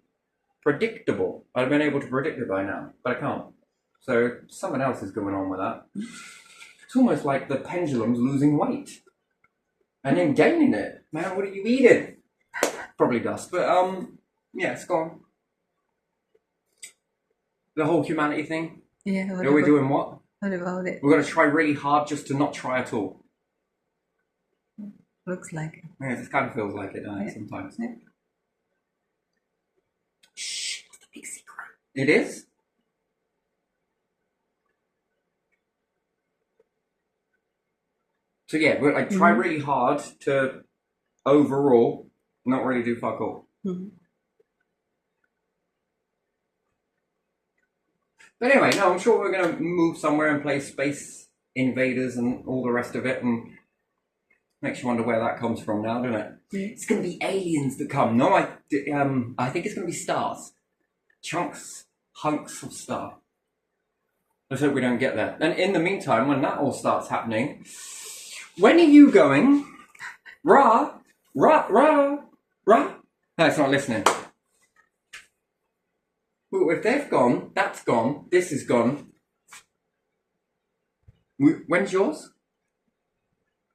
predictable. I'd have been able to predict it by now, but I can't. So something else is going on with that. It's almost like the pendulum's losing weight and then gaining it. Man, what are you eating? Probably dust, but yeah, it's gone. The whole humanity thing. Yeah. Are we doing what? What about it? We're going to try really hard just to not try at all. Looks like it. Yeah, it kind of feels like it, doesn't it, sometimes? Yeah. Shh, that's the big secret. It is? So yeah, I try really hard to overall not really do fuck all. But anyway, no, I'm sure we're going to move somewhere and play Space Invaders and all the rest of it, and makes you wonder where that comes from now, doesn't it? It's going to be aliens that come. No, I think it's going to be stars. Chunks, hunks of star. Let's hope we don't get there. And in the meantime, when that all starts happening, when are you going? Rah, rah, rah, rah. No, it's not listening. Well, if they've gone, that's gone, this is gone. When's yours?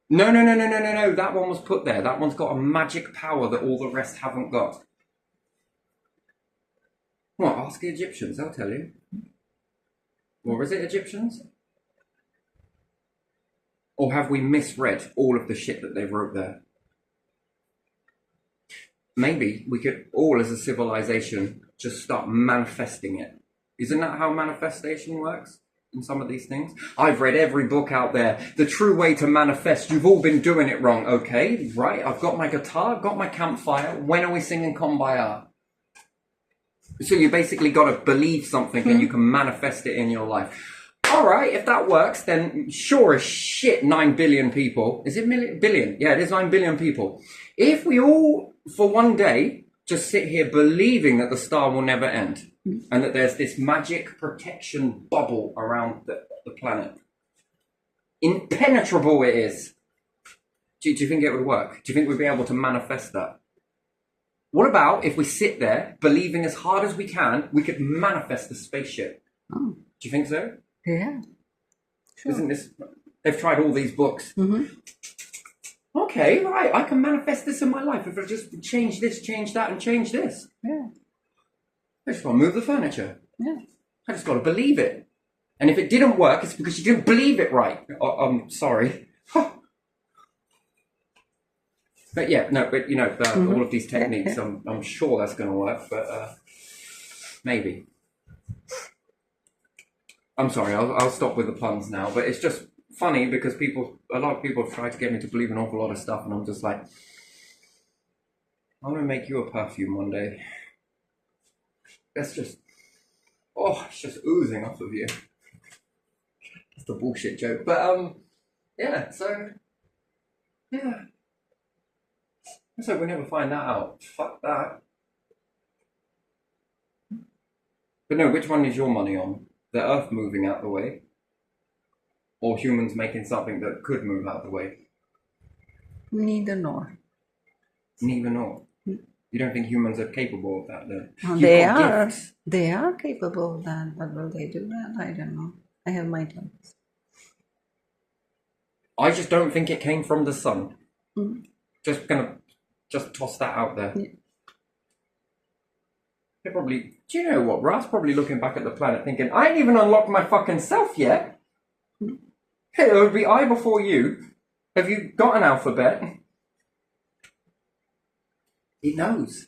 No. That one was put there. That one's got a magic power that all the rest haven't got. What? Ask the Egyptians, they'll tell you. Or is it Egyptians? Or have we misread all of the shit that they wrote there? Maybe we could all, as a civilization, just start manifesting it. Isn't that how manifestation works in some of these things? I've read every book out there. The true way to manifest. You've all been doing it wrong. Okay, right. I've got my guitar, I've got my campfire. When are we singing Kumbaya? So you basically got to believe something and you can manifest it in your life. All right, if that works, then sure as shit, 9 billion people. Is it billion? Yeah, it is 9 billion people. If we all, for one day, just sit here believing that the star will never end and that there's this magic protection bubble around the planet. Impenetrable it is. Do you think it would work? Do you think we'd be able to manifest that? What about if we sit there believing as hard as we can, we could manifest the spaceship? Oh. Do you think so? Yeah. Sure. Isn't this... They've tried all these books. Mm-hmm. Okay, right, I can manifest this in my life if I just change this, change that, and change this. Yeah. I just got to move the furniture. Yeah. I just got to believe it. And if it didn't work, it's because you didn't believe it right. I'm sorry. But yeah, no, but you know, all of these techniques, I'm sure that's going to work, but maybe. I'm sorry, I'll stop with the puns now, but it's just funny because a lot of people have tried to get me to believe an awful lot of stuff, and I'm just like, I'm going to make you a perfume one day. That's just, it's just oozing off of you. That's the bullshit joke. But, yeah, so, yeah. Let's hope we never find that out. Fuck that. But no, which one is your money on? The Earth moving out the way, or humans making something that could move out the way? Neither nor. Neither nor. You don't think humans are capable of that, then? Well, You've they got are. gifts. They are capable of that, but will they do that? I don't know. I have my doubts. I just don't think it came from the sun. Mm. Just toss that out there. Yeah. They're probably. Do you know what? Ra's probably looking back at the planet, thinking, "I ain't even unlocked my fucking self yet." Hey, it would be I before you. Have you got an alphabet? It knows.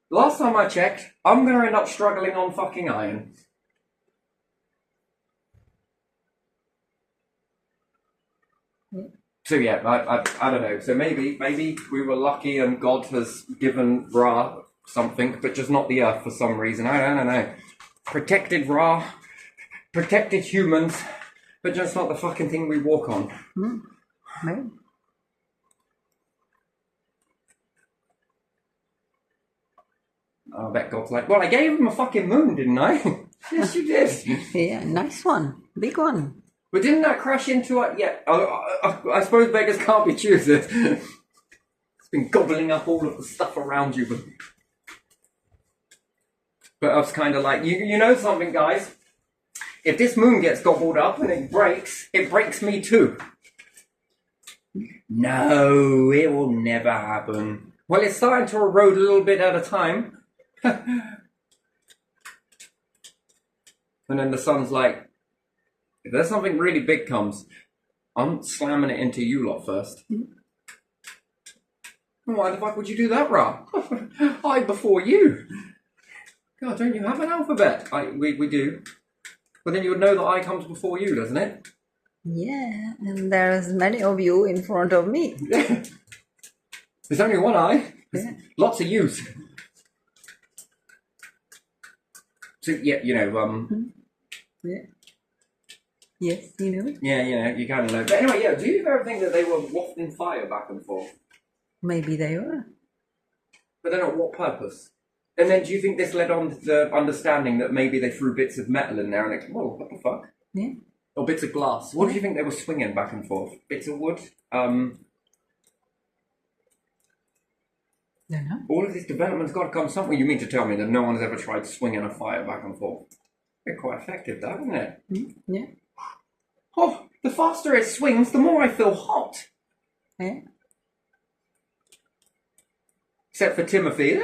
Last time I checked, I'm going to end up struggling on fucking iron. So yeah, I don't know. So maybe we were lucky and God has given Ra something, but just not the Earth for some reason. I don't know. Protected Ra, protected humans, but just not the fucking thing we walk on. Maybe. I bet God's like, well, I gave him a fucking moon, didn't I? Yes, you did. Yeah, nice one. Big one. But didn't that crash into it? Yeah, I suppose beggars can't be choosers. It's been gobbling up all of the stuff around you. But I was kind of like, you know something, guys? If this moon gets gobbled up and it breaks me too. No, it will never happen. Well, it's starting to erode a little bit at a time. And then the sun's like, if there's something really big comes, I'm slamming it into you lot first. Why the fuck would you do that, Ra? I before you. God, don't you have an alphabet? We do. But then you would know that I comes before you, doesn't it? Yeah, and there's many of you in front of me. There's only one I. Yeah. Lots of yous. So yeah, you know, Yeah. Yes, you know. Yeah, you kind of know. But anyway, yeah, do you ever think that they were wafting fire back and forth? Maybe they were. But then at what purpose? And then do you think this led on to the understanding that maybe they threw bits of metal in there and it, whoa, what the fuck? Yeah. Or bits of glass? What do you think they were swinging back and forth? Bits of wood? Don't know. All of this development's got to come somewhere. You mean to tell me that no one's ever tried swinging a fire back and forth? It's quite effective, that, isn't it? Yeah. Oh, the faster it swings, the more I feel hot. Yeah. Except for Timothy.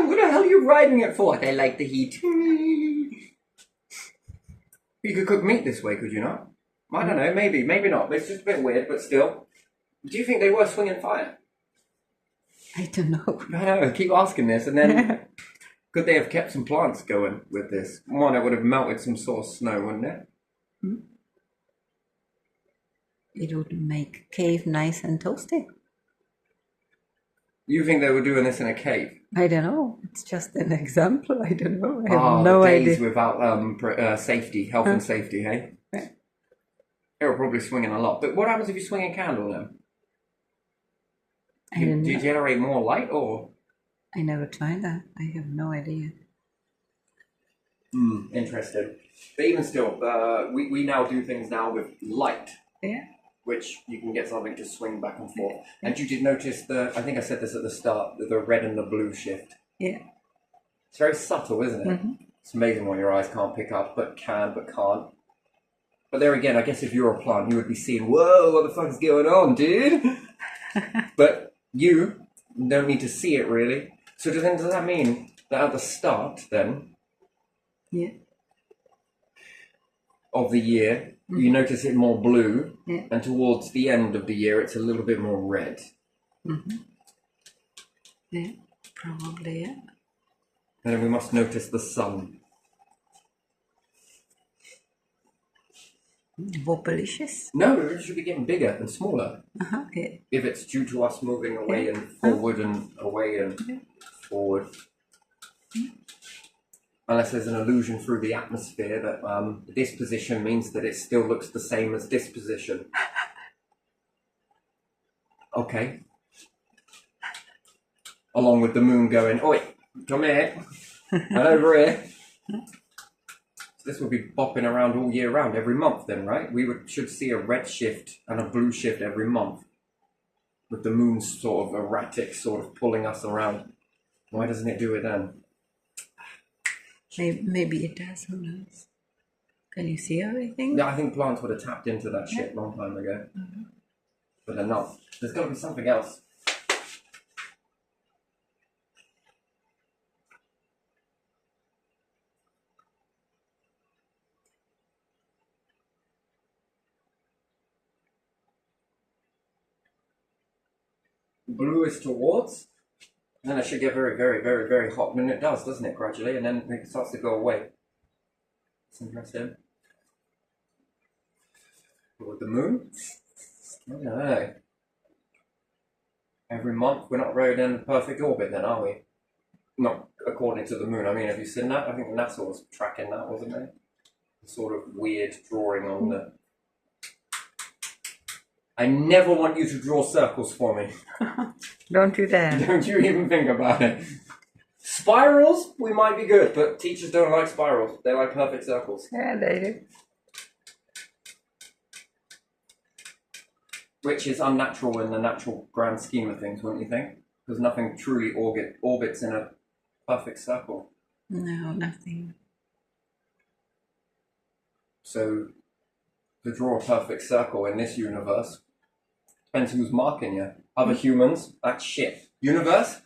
What the hell are you riding it for? They like the heat. You could cook meat this way, could you not? I don't know, maybe not. It's just a bit weird, but still. Do you think they were swinging fire? I don't know. I don't know, keep asking this, and then could they have kept some plants going with this? One, it would have melted some sort of snow, wouldn't it? It would make cave nice and toasty. You think they were doing this in a cave? I don't know. It's just an example. I don't know. I have no days idea. without safety, health and safety, hey? Yeah. They were probably swinging a lot. But what happens if you swing a candle then? I don't Do you know. generate more light or? I never tried that. I have no idea. Interesting. But even still, we now do things now with light, Yeah. which you can get something to swing back and forth. And you did notice I think I said this at the start, the red and the blue shift. Yeah. It's very subtle, isn't it? It's amazing what your eyes can't pick up, but can, but can't. But there again, I guess if you're a plant, you would be seeing, whoa, what the fuck's going on, dude? But you don't need to see it, really. So does that mean that at the start, then, Yeah. of the year, you notice it more blue, Yeah. and towards the end of the year, it's a little bit more red? Yeah. Probably, yeah. And then we must notice the sun. Wobblicious. No, it should be getting bigger and smaller. Yeah. If it's due to us moving away and forward and away and forward. Unless there's an illusion through the atmosphere that this position means that it still looks the same as this position. along with the moon going, oi, come here, and over here. This would be bopping around all year round, every month then, right? Should see a red shift and a blue shift every month, with the moon sort of erratic, sort of pulling us around. Why doesn't it do it then? Maybe it does, who knows? Can you see everything? Yeah, I think plants would have tapped into that shit long time ago. But they're not. There's got to be something else. Blue is towards, and then it should get very, very, very, very hot. And it does, doesn't it, gradually? And then it starts to go away. It's interesting. With the moon? I don't know. Every month, we're not right in the perfect orbit then, are we? Not according to the moon. I mean, have you seen that? I think NASA was tracking that, wasn't it? The sort of weird drawing on the... I never want you to draw circles for me. Don't do that. Don't you even think about it. Spirals, we might be good, but teachers don't like spirals. They like perfect circles. Yeah, they do. Which is unnatural in the natural grand scheme of things, wouldn't you think? Because nothing truly orbits in a perfect circle. No, nothing. So, to draw a perfect circle in this universe, depends who's marking you. Other humans, that's shit. Universe?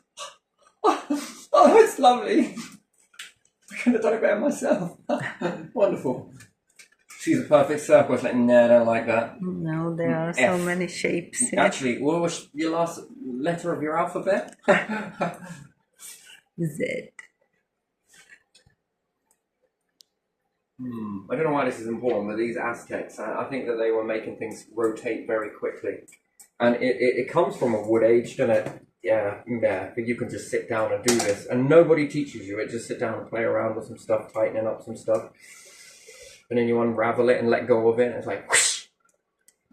Oh, it's lovely. I could have done it better myself. Wonderful. See the perfect circle. It's like, nah, I don't like that. No, there are so many shapes. Actually, what was your last letter of your alphabet? Z. I don't know why this is important, but these Aztecs, I think that they were making things rotate very quickly. And it comes from a wood age, doesn't it? Yeah, but you can just sit down and do this. And nobody teaches you it. Just sit down and play around with some stuff, tightening up some stuff. And then you unravel it and let go of it. And it's like, whoosh,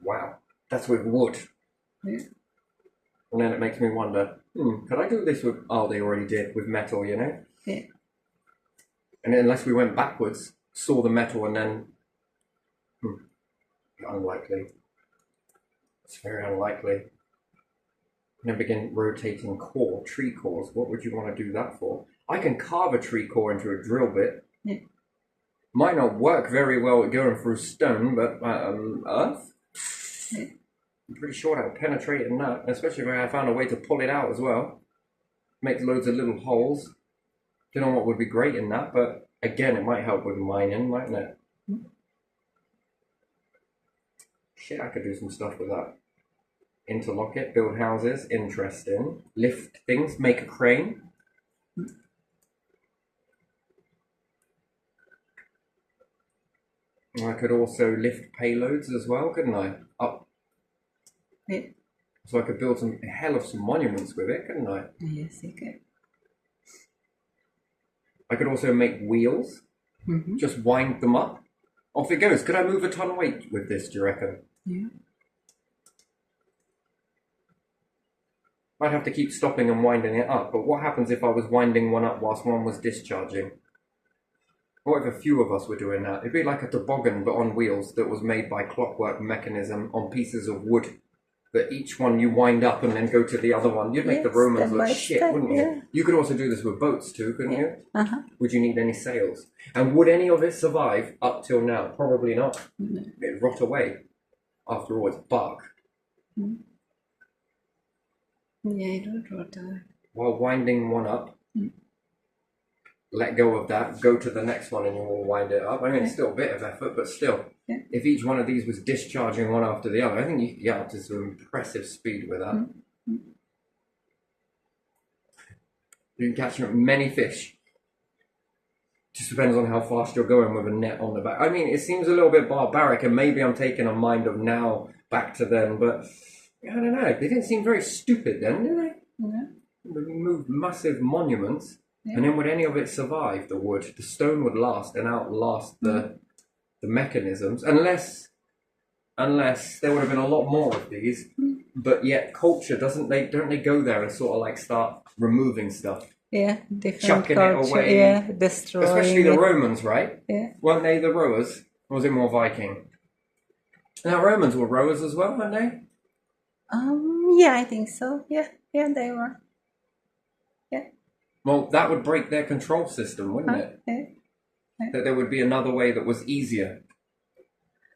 wow, that's with wood. Yeah. And then it makes me wonder, could I do this with, oh, they already did, with metal, you know? Yeah. And unless we went backwards, saw the metal and then, unlikely. It's very unlikely. And then begin rotating tree cores. What would you want to do that for? I can carve a tree core into a drill bit. Yeah. Might not work very well at going through stone, but earth? Yeah. I'm pretty sure that would penetrate in that, especially if I found a way to pull it out as well. Make loads of little holes. Don't know what would be great in that, but again, it might help with mining, mightn't it? Shit, I could do some stuff with that. Interlock it, build houses, interesting. Lift things, make a crane. I could also lift payloads as well, couldn't I? Up. Yeah. So I could build some monuments with it, couldn't I? Yes, you can. I could also make wheels. Just wind them up. Off it goes. Could I move a ton of weight with this, do you reckon? Yeah. I'd have to keep stopping and winding it up, but what happens if I was winding one up whilst one was discharging? What if a few of us were doing that? It'd be like a toboggan, but on wheels, that was made by clockwork mechanism on pieces of wood, that each one you wind up and then go to the other one. You'd make the Romans look shit, wouldn't you? Yeah. You could also do this with boats too, couldn't you? Uh-huh. Would you need any sails? And would any of it survive up till now? Probably not. No. It'd rot away. After all, it's bark. Yeah, it would rot away. While winding one up, let go of that, go to the next one and you will wind it up. I mean, it's still a bit of effort, but still, if each one of these was discharging one after the other, I think you could get up to some impressive speed with that. You can catch many fish. Just depends on how fast you're going with a net on the back. I mean, it seems a little bit barbaric, and maybe I'm taking a mind of now back to then, but I don't know. They didn't seem very stupid then, did they? No. They moved massive monuments. And then would any of it survive, the wood? The stone would last and outlast the mechanisms, unless unless there would have been a lot more of these. But yet culture don't they go there and sort of like start removing stuff, Yeah, different chucking culture. it away, Yeah, destroying especially the it. Romans, right? Yeah. Weren't they the rowers, or was it more Viking? Now Romans were rowers as well, weren't they? Yeah, I think so. Yeah, they were. Yeah. Well, that would break their control system, wouldn't it? Yeah. That there would be another way that was easier.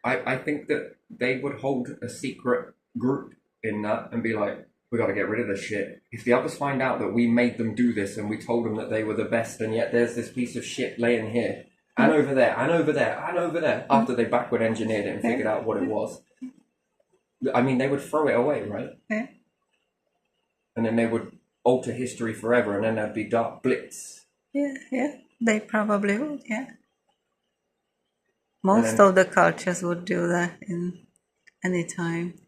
I think that they would hold a secret group in that and be like, we got to get rid of this shit. If the others find out that we made them do this and we told them that they were the best, and yet there's this piece of shit laying here, and over there, and over there, and over there, after they backward engineered it and figured out what it was, I mean, they would throw it away, right? Yeah. And then they would alter history forever, and then there'd be dark blitz. Yeah, they probably would, yeah. Most then- of the cultures would do that in any time.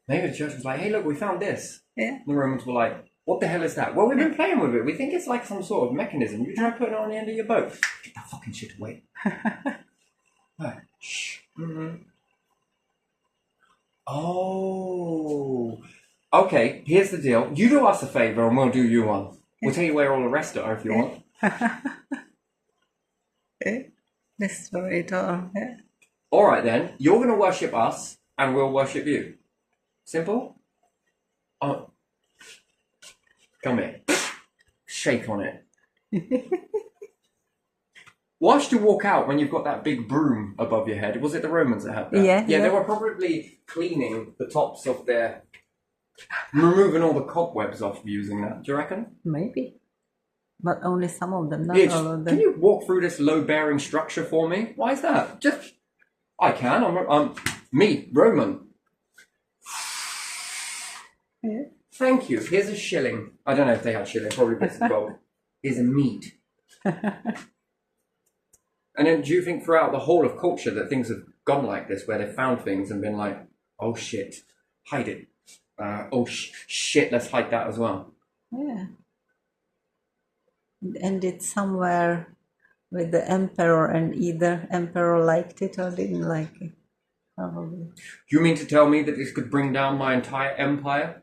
Maybe the church was like, hey, look, we found this. Yeah. And the Romans were like, what the hell is that? Well, we've been playing with it. We think it's like some sort of mechanism. You try putting it on the end of your boat. Get that fucking shit away. Right. Shh. Mm-hmm. Oh. Okay, here's the deal. You do us a favour and we'll do you one. We'll tell you where all the rest are if you want. Yeah. Destroy it all. Yeah. All right, then. You're going to worship us and we'll worship you. Simple? Oh. Come here. Shake on it. Whilst you walk out, when you've got that big broom above your head, was it the Romans that had that? Yeah. They were probably cleaning the tops of their... removing all the cobwebs off using that. Do you reckon? Maybe. But only some of them, not Bitch, all of them. can you walk through this low-bearing structure for me? Why is that? Just... I can. I'm me, Roman. Yeah. Thank you. Here's a shilling. I don't know if they had shilling, probably bits of gold. Here's a mead. And then do you think throughout the whole of culture that things have gone like this, where they've found things and been like, oh shit, hide it. Shit, let's hide that as well. Yeah. And it's somewhere with the emperor, and either emperor liked it or didn't like it. Probably. You mean to tell me that this could bring down my entire empire?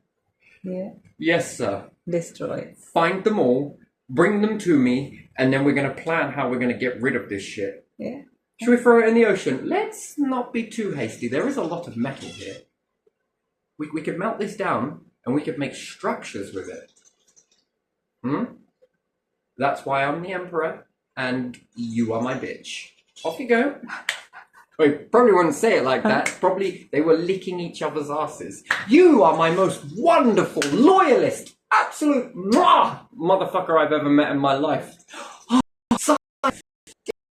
Yeah. Yes, sir. Destroy it. Find them all, bring them to me, and then we're going to plan how we're going to get rid of this shit. Yeah. Should we throw it in the ocean? Let's not be too hasty. There is a lot of metal here. We could melt this down and we could make structures with it. That's why I'm the emperor and you are my bitch. Off you go. I probably wouldn't say it like that. Probably they were licking each other's asses. You are my most wonderful, loyalist, absolute motherfucker I've ever met in my life. So, it's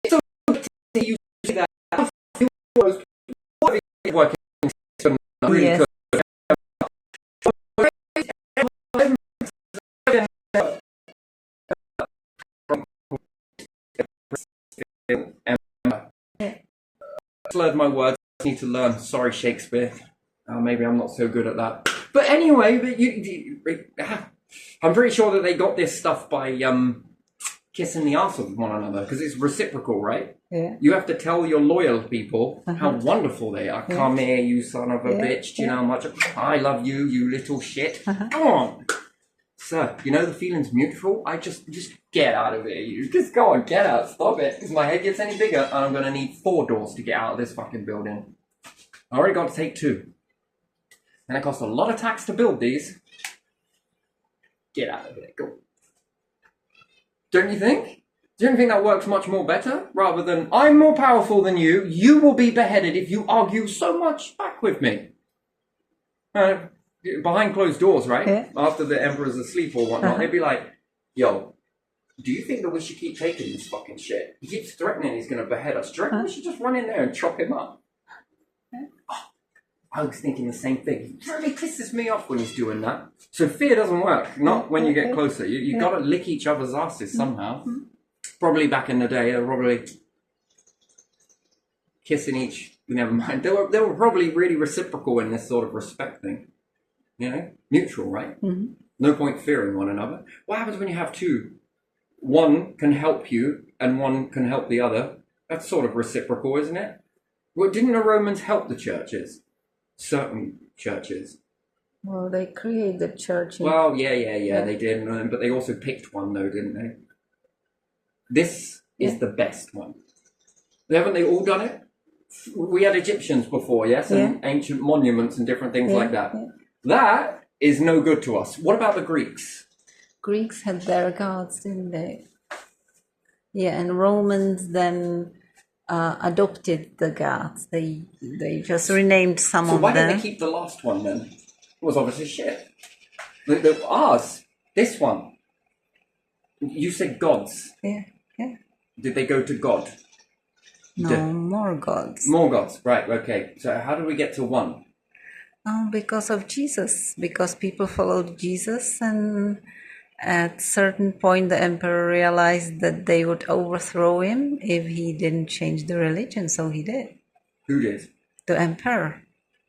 so good to see you say that. I feel working really Yes. good. Slurred my words. I need to learn. Sorry, Shakespeare. Maybe I'm not so good at that. But anyway, I'm pretty sure that they got this stuff by kissing the arse of one another, because it's reciprocal, right? Yeah. You have to tell your loyal people how wonderful they are. Yeah. Come here, you son of a Yeah. bitch. Do you know how much I love you, you little shit? Come on. Sir, you know the feeling's mutual. I just get out of here. You just go on, get out. Stop it. If my head gets any bigger, I'm going to need 4 doors to get out of this fucking building. I already got to take 2. And it costs a lot of tax to build these. Get out of here. Go. Don't you think? Don't you think that works much more better? Rather than, I'm more powerful than you. You will be beheaded if you argue so much back with me. Behind closed doors, right? Yeah. After the emperor's asleep or whatnot, they'd be like, yo, do you think that we should keep taking this fucking shit? He keeps threatening he's going to behead us. Do you reckon we should just run in there and chop him up? Oh, I was thinking the same thing. He really pisses me off when he's doing that. So fear doesn't work, not when you get closer. You got to lick each other's asses somehow. Probably back in the day, they were probably kissing each... Never mind. They were probably really reciprocal in this sort of respect thing. You know, mutual, right? Mm-hmm. No point fearing one another. What happens when you have 2? One can help you and one can help the other. That's sort of reciprocal, isn't it? Well, didn't the Romans help the churches? Certain churches. Well, they create the church. Well, yeah, they did. But they also picked one, though, didn't they? This is the best one. Haven't they all done it? We had Egyptians before, yes? And ancient monuments and different things like that. Yeah. That is no good to us. What about the Greeks? Greeks had their gods, didn't they? Yeah, and Romans then adopted the gods. They just renamed some of them. So why didn't they keep the last one then? It was obviously shit. Ours, this one. You said gods. Yeah. Did they go to God? No, more gods. More gods, right, okay. So how do we get to one? Because of Jesus. Because people followed Jesus, and at certain point the emperor realized that they would overthrow him if he didn't change the religion, so he did. Who did? The emperor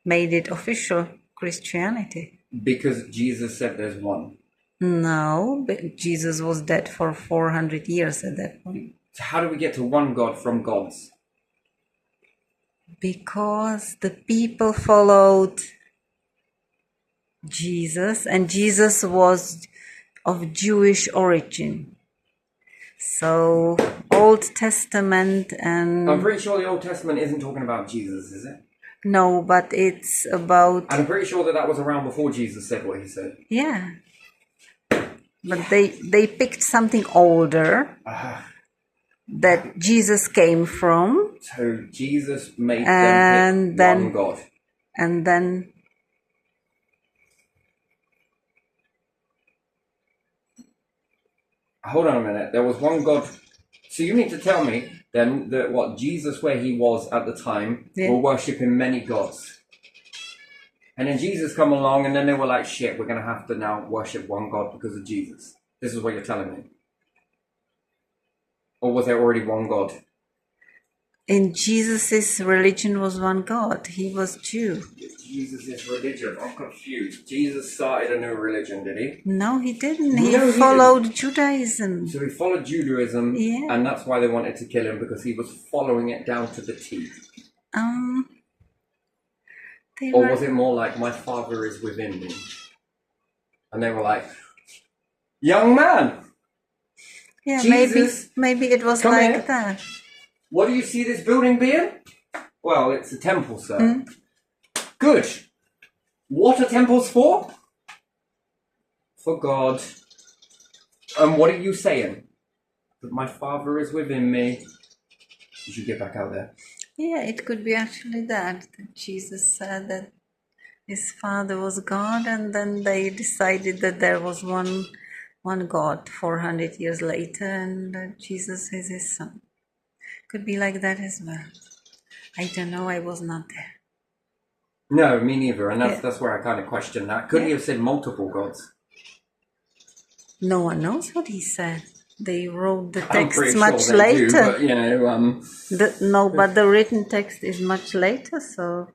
made it official Christianity. Because Jesus said there's one. No, but Jesus was dead for 400 years at that point. So how do we get to one God from gods? Because the people followed Jesus, and Jesus was of Jewish origin. So, Old Testament and... I'm pretty sure the Old Testament isn't talking about Jesus, is it? No, but it's about... And I'm pretty sure that was around before Jesus said what he said. Yeah. But they picked something older that Jesus came from. So Jesus made them pick one God. And then... Hold on a minute. There was one God. So you mean to tell me then that what Jesus, where he was at the time, were worshipping many gods? And then Jesus come along and then they were like, shit, we're going to have to now worship one God because of Jesus. This is what you're telling me. Or was there already one God? In Jesus' religion was one God. He was Jew. Jesus' religion? I'm confused. Jesus started a new religion, did he? No, he didn't. He followed Judaism. So he followed Judaism, and that's why they wanted to kill him, because he was following it down to the T. Or was it more like, my Father is within me? And they were like, young man! Yeah, Jesus, maybe it was like that. What do you see this building being? Well, it's a temple, sir. Good. What are temples for? For God. And what are you saying? That my Father is within me. You should get back out there. Yeah, it could be actually that Jesus said that his Father was God, and then they decided that there was one God 400 years later, and Jesus is his son. Could be like that as well. I don't know, I was not there. No, me neither, and that's where I kind of question that. Could he have said multiple gods? No one knows what he said. They wrote the text I'm pretty much sure later. Do, but, you know, but the written text is much later, so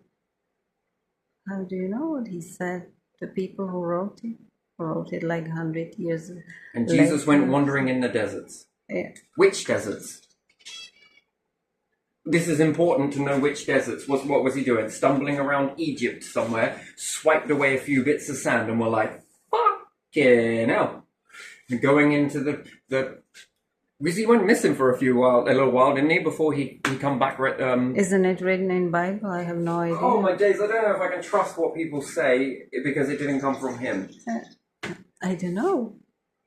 how do you know what he said? The people who wrote it like 100 years later. And Jesus went wandering in the deserts. Yeah. Which deserts? This is important to know which deserts. What was he doing? Stumbling around Egypt somewhere, swiped away a few bits of sand, and we're like, fucking hell. And going into the because he went missing for a little while, didn't he? Before he come back. Isn't it written in Bible? I have no idea. Oh my days! I don't know if I can trust what people say because it didn't come from him. I don't know.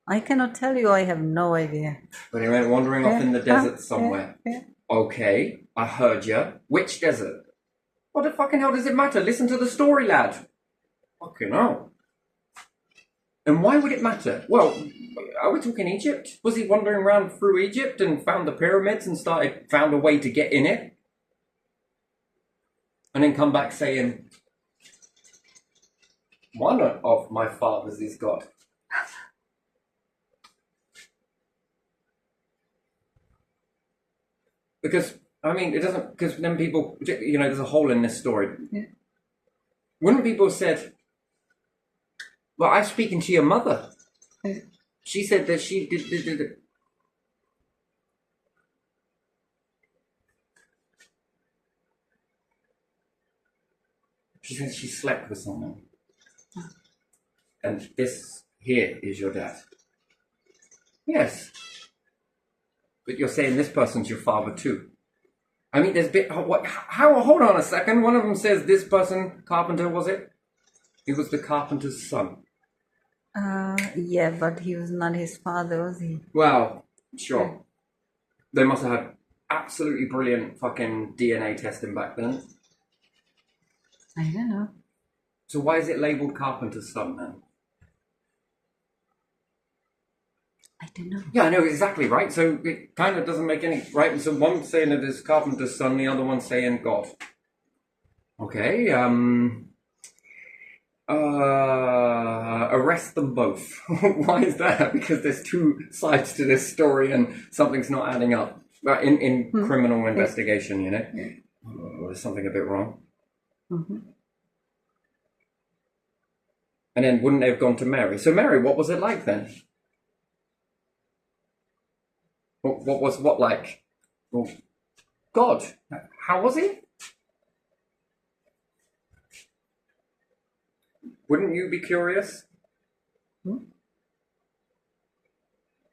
I cannot tell you. I have no idea. But he went wandering off in the desert somewhere. Okay, I heard you. Which desert? What the fucking hell does it matter? Listen to the story, lad. Fucking hell. And why would it matter? Well, are we talking Egypt? Was he wandering around through Egypt and found the pyramids and found a way to get in it? And then come back saying, one of my fathers is God. Because, I mean, it doesn't, because then people, you know, there's a hole in this story. Yeah. Wouldn't people have said, well, I'm speaking to your mother. Yeah. She said that she did. She says she slept with someone. And this here is your dad. Yes. But you're saying this person's your father too. I mean, there's bit. What? How? Hold on a second. One of them says this person, carpenter, was it? He was the carpenter's son. Yeah, but he was not his father, was he? Well, sure. They must have had absolutely brilliant fucking DNA testing back then. I don't know. So why is it labelled carpenter's son then? I don't know. Yeah, I know exactly, right? So it kind of doesn't make any... Right, so one's saying it is carpenter's son, the other one's saying God. Okay, arrest them both. Why is that? Because there's two sides to this story and something's not adding up. In criminal investigation, you know? Yeah. Oh, there's something a bit wrong. Mm-hmm. And then wouldn't they have gone to Mary? So Mary, what was it like then? What like? Well, God, how was he? Wouldn't you be curious?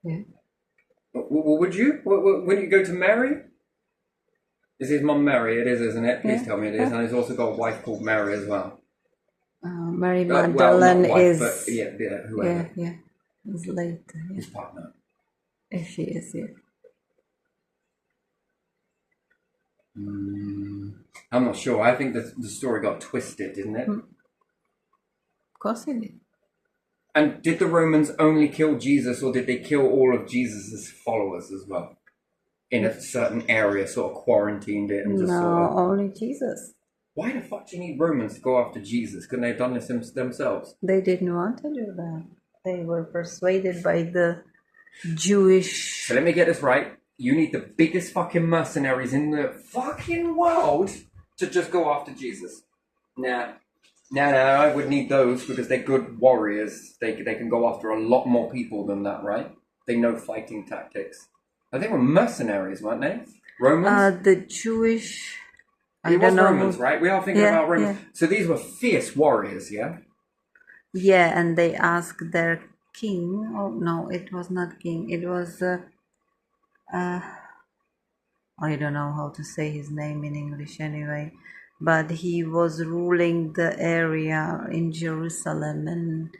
Yeah. Would you? Wouldn't you go to Mary? Is his mum Mary? It is, isn't it? Please tell me it is. And he's also got a wife called Mary as well. Mary Well, Magdalene not wife, is... but yeah, whoever. Yeah, is later. Yeah. His partner. If she is, yeah. I'm not sure. I think the story got twisted, didn't it? Of course it did. And did the Romans only kill Jesus, or did they kill all of Jesus's followers as well? In a certain area, sort of quarantined it and just sort of... only Jesus. Why the fuck do you need Romans to go after Jesus? Couldn't they have done this themselves? They didn't want to do that. They were persuaded by the Jewish... So let me get this right. You need the biggest fucking mercenaries in the fucking world to just go after Jesus. Nah, I would need those because they're good warriors. They can go after a lot more people than that, right? They know fighting tactics. They were mercenaries, weren't they? Romans? The Jewish... It was Romans, right? We are thinking about Romans. Yeah. So these were fierce warriors, yeah? Yeah, and they asked their king... Oh, no, it was not king. It was... I don't know how to say his name in English anyway, but he was ruling the area in Jerusalem, and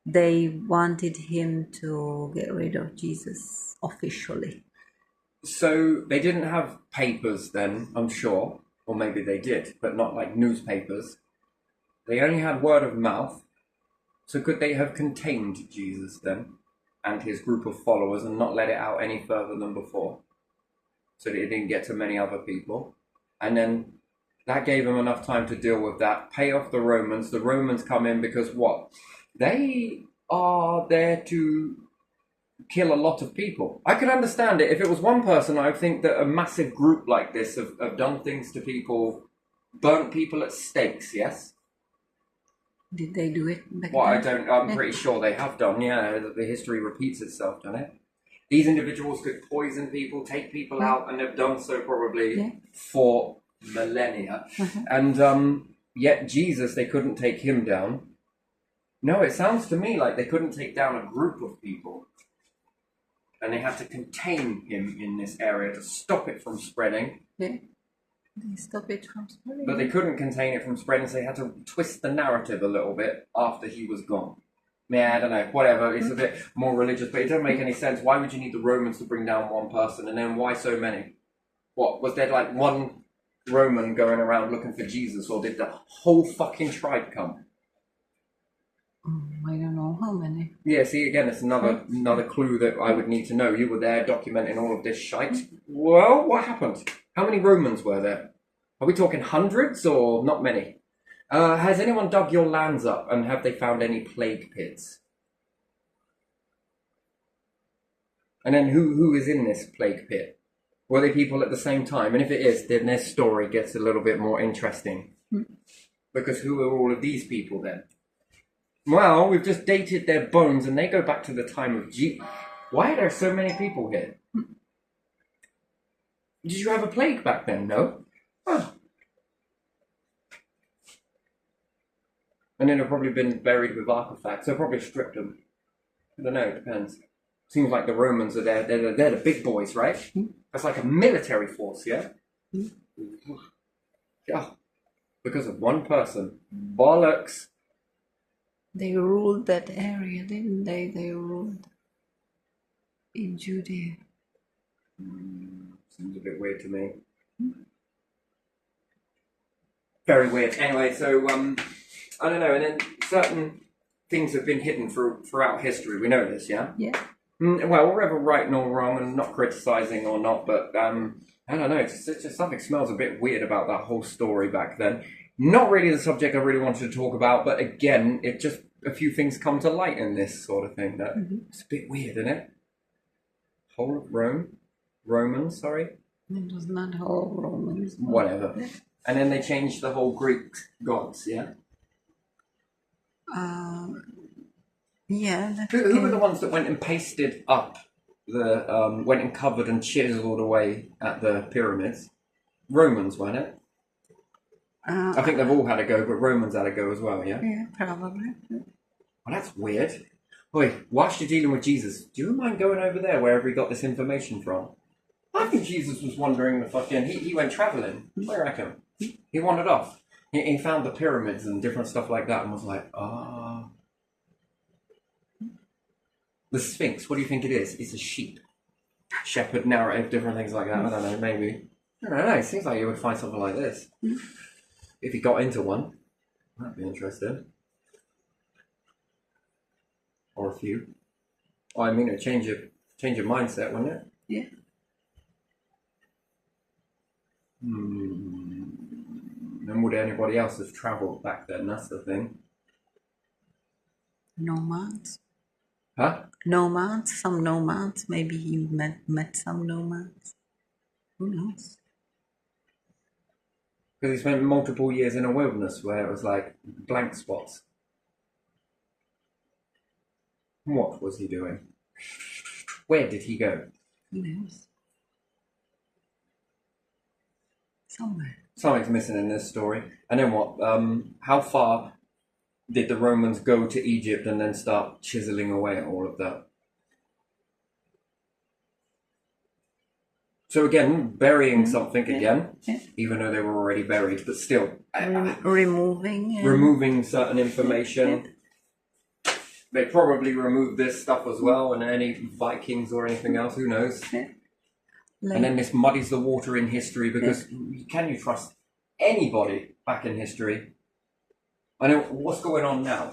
they wanted him to get rid of Jesus officially. So they didn't have papers then, I'm sure, or maybe they did, but not like newspapers. They only had word of mouth. So could they have contained Jesus then and his group of followers and not let it out any further than before, so that it didn't get to many other people? And then that gave them enough time to deal with that, pay off the Romans. The Romans come in because what? They are there to kill a lot of people. I could understand it. If it was one person, I would think that a massive group like this have done things to people, burnt people at stakes, yes? Did they do it back then? I'm pretty sure they have done, yeah. The history repeats itself, doesn't it? These individuals could poison people, take people out, and they've done so probably for millennia. And yet Jesus, they couldn't take him down. No, it sounds to me like they couldn't take down a group of people. And they had to contain him in this area to stop it from spreading. Yeah. They stop it from spreading. But they couldn't contain it from spreading, so they had to twist the narrative a little bit after he was gone. Yeah, I don't know, whatever. It's a bit more religious, but it doesn't make any sense. Why would you need the Romans to bring down one person, and then why so many? What, was there like one Roman going around looking for Jesus, or did the whole fucking tribe come? I don't know how many. Yeah, see, again, it's another clue that I would need to know. You were there documenting all of this shite. Well, what happened? How many Romans were there? Are we talking hundreds or not many? Has anyone dug your lands up, and have they found any plague pits? And then who is in this plague pit? Were they people at the same time? And if it is, then their story gets a little bit more interesting. Because who are all of these people then? Well, we've just dated their bones, and they go back to the time of Jesus. Why are there so many people here? Did you have a plague back then? No? Oh. And then they've probably been buried with artifacts. They'll probably stripped them. I don't know, it depends. Seems like the Romans are there. They're the big boys, right? That's like a military force, yeah? Yeah. Because of one person. Bollocks. They ruled that area, didn't they? They ruled in Judea. Seems a bit weird to me. Very weird. Anyway, so I don't know. And then certain things have been hidden throughout history. We know this, yeah. Yeah. Well, whether right nor wrong, and not criticizing or not, but I don't know. It's just something smells a bit weird about that whole story back then. Not really the subject I really wanted to talk about, but again, it just a few things come to light in this sort of thing that it's a bit weird, isn't it? Whole of Romans, sorry. It was not whole Romans. Whatever. Yeah. And then they changed the whole Greek gods, yeah? Yeah. Who were the ones that went and pasted up went and covered and chiseled away at the pyramids? Romans, weren't it? I think they've all had a go, but Romans had a go as well, yeah? Yeah, probably. Well, that's weird. Wait, whilst you're dealing with Jesus, do you mind going over there wherever he got this information from? I think Jesus was wandering the fucking... He went travelling. I reckon. He wandered off. He found the pyramids and different stuff like that and was like, The Sphinx, what do you think it is? It's a sheep. Shepherd narrative, different things like that. I don't know, maybe. I don't know, it seems like you would find something like this. If he got into one. That'd be interesting. Or a few. Oh, I mean, it'd change your mindset, wouldn't it? Yeah. And would anybody else have travelled back then? That's the thing. Nomads. Huh? Nomads. Some nomads. Maybe you met some nomads. Who knows? Because he spent multiple years in a wilderness where it was like blank spots. What was he doing? Where did he go? Who knows? Somewhere. Something's missing in this story. And then what? How far did the Romans go to Egypt and then start chiseling away at all of that? So again, burying something again, even though they were already buried, but still removing certain information. They probably removed this stuff as well, and any Vikings or anything else, who knows? And then this muddies the water in history because can you trust anybody back in history? I know what's going on now.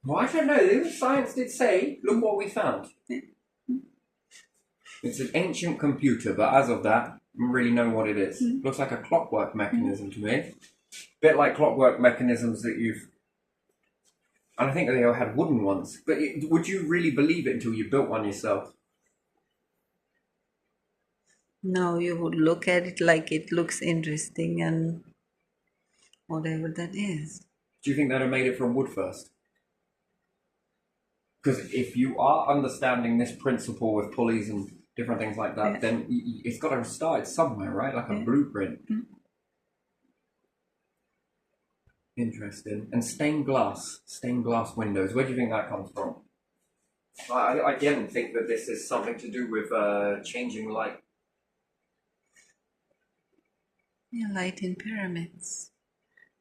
Well, I don't know. Science did say, look what we found. It's an ancient computer, but as of that, I don't really know what it is. Looks like a clockwork mechanism to me. Bit like clockwork mechanisms that you've... And I think they all had wooden ones. But would you really believe it until you built one yourself? No, you would look at it like it looks interesting and whatever that is. Do you think they'd have made it from wood first? Because if you are understanding this principle with pulleys and different things like that, then it's got to start somewhere, right? Like a blueprint. Interesting. And stained glass windows. Where do you think that comes from? I again think that this is something to do with changing light. Yeah, light in pyramids.